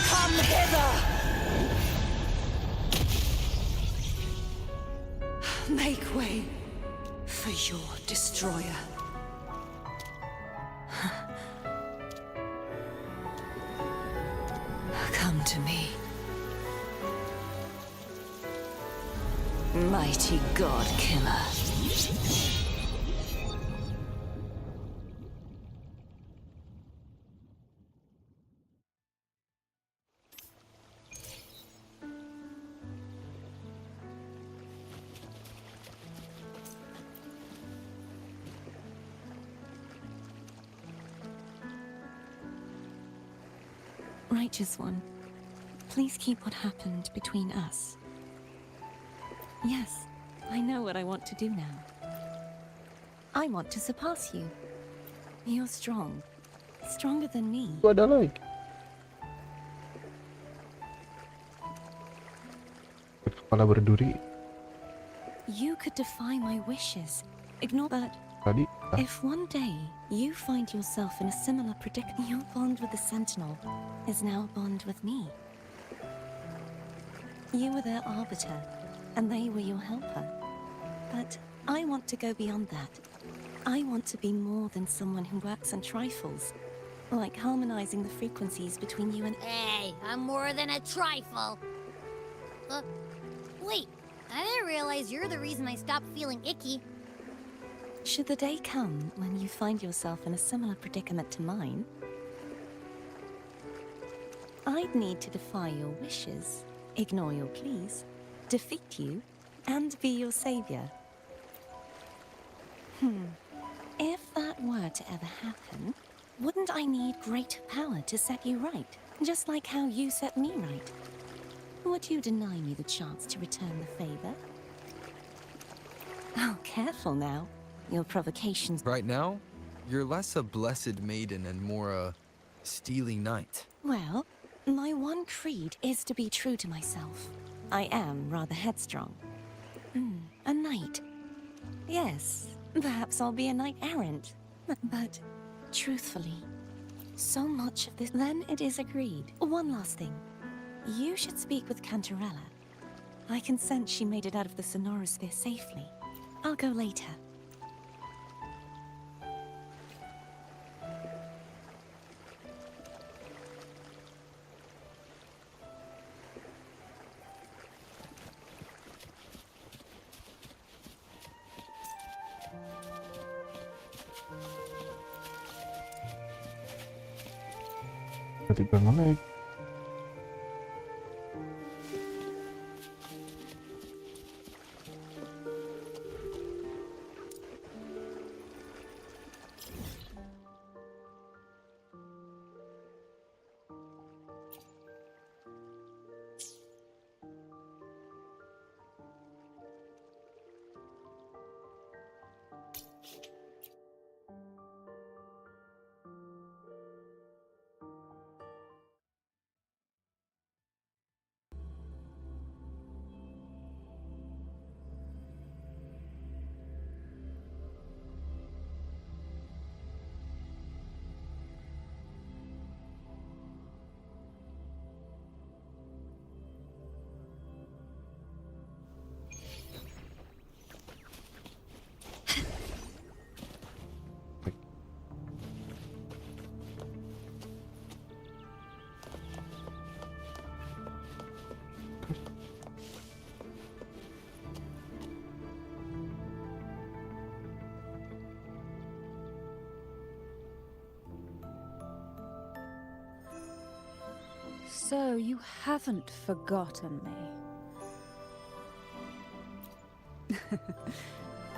come hither! Make way for your destroyer. Come to me. Mighty God Killer. Righteous One, please keep what happened between us. Yes, I know what I want to do now. I want to surpass you. You're strong. Stronger than me. Itu ada lagi. Kepala berduri You could defy my wishes. Ignore that. tadi. If one day you find yourself in a similar predicament, your bond with the Sentinel is now a bond with me. You were their arbiter, and they were your helper. But I want to go beyond that. I want to be more than someone who works on trifles, like harmonizing the frequencies between you and... Hey, I'm more than a trifle. Wait, I didn't realize you're the reason I stopped feeling icky. Should the day come when you find yourself in a similar predicament to mine, I'd need to defy your wishes, ignore your pleas, defeat you, and be your savior. If that were to ever happen, wouldn't I need greater power to set you right, just like how you set me right? Would you deny me the chance to return the favor? Oh, careful now. Your provocations... Right now, you're less a blessed maiden and more a steely knight. Well, my one creed is to be true to myself. I am rather headstrong. A knight. Yes, perhaps I'll be a knight errant. But, truthfully, so much of this... Then it is agreed. One last thing. You should speak with Cantarella. I can sense she made it out of the sonorosphere safely. I'll go later. tiba-tiba nge-lag. So you haven't forgotten me.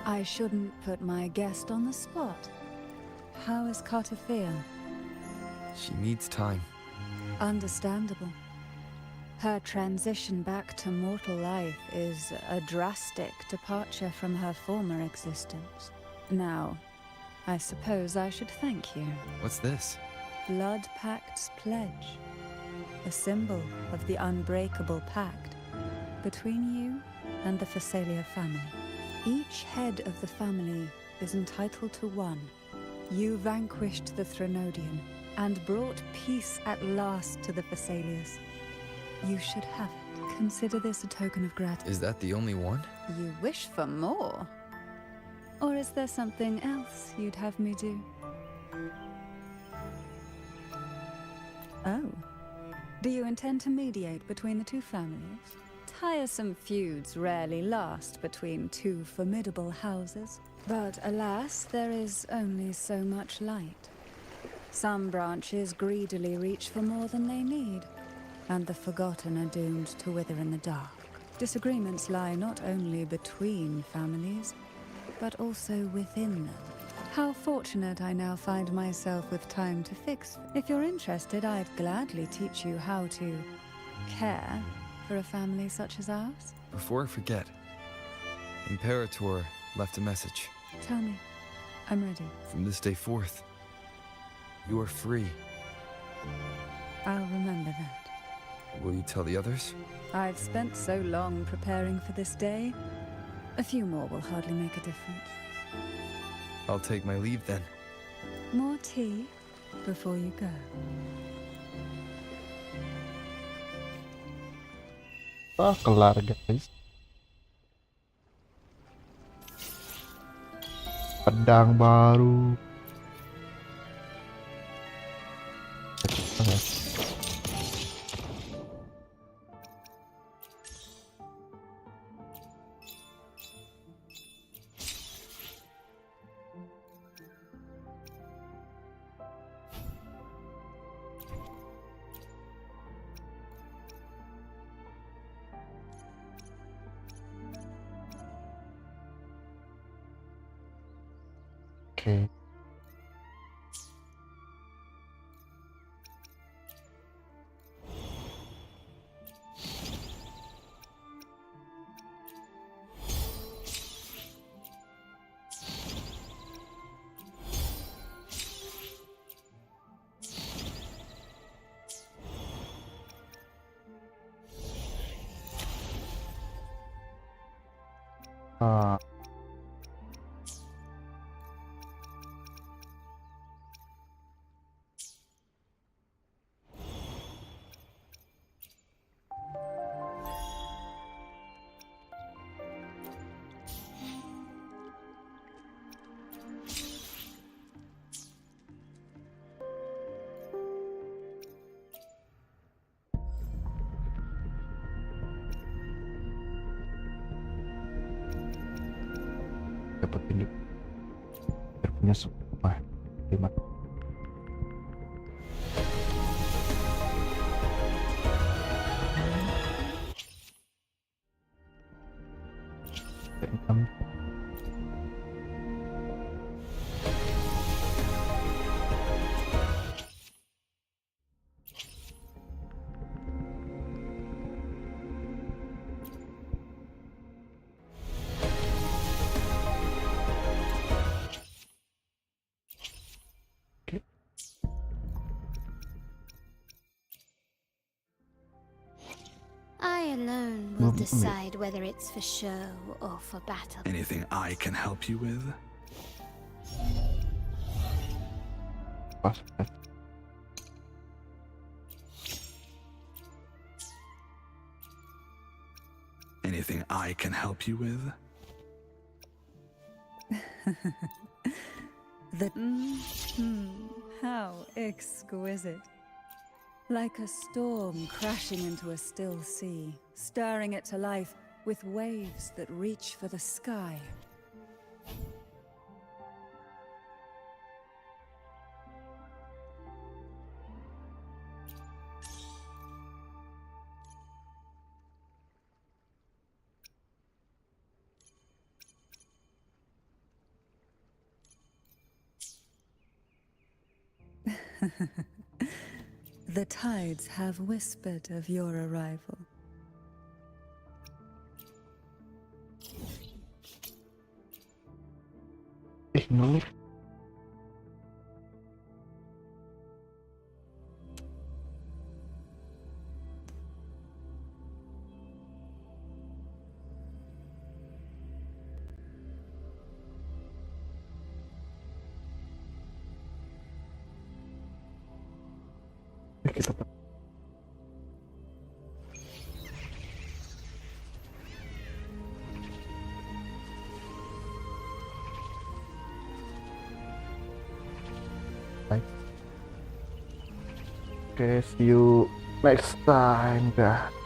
I shouldn't put my guest on the spot. How is Carter feel? She needs time. Understandable. Her transition back to mortal life is a drastic departure from her former existence. Now, I suppose I should thank you. What's this? Blood Pact's pledge. A symbol of the unbreakable pact between you and the Phasalia family. Each head of the family is entitled to one. You vanquished the Threnodian and brought peace at last to the Phasalias. You should have it. Consider this a token of gratitude. Is that the only one? You wish for more? Or is there something else you'd have me do? Oh. Do you intend to mediate between the two families? Tiresome feuds rarely last between two formidable houses. But alas, there is only so much light. Some branches greedily reach for more than they need, and the forgotten are doomed to wither in the dark. Disagreements lie not only between families, but also within them. How fortunate I now find myself with time to fix. If you're interested, I'd gladly teach you how to care for a family such as ours. Before I forget, Imperator left a message. Tell me. I'm ready. From this day forth, you are free. I'll remember that. Will you tell the others? I've spent so long preparing for this day. A few more will hardly make a difference. I'll take my leave then. More tea before you go. Kelar guys. Pedang baru. Oke. Ah. Dapetin juga biar punya semua. Terima 6. I alone will decide whether it's for show or for battle. Anything I can help you with? Pas. Anything I can help you with? How exquisite. Like a storm crashing into a still sea, stirring it to life with waves that reach for the sky. The tides have whispered of your arrival. Nulis. Kita okay, see you next time, guys.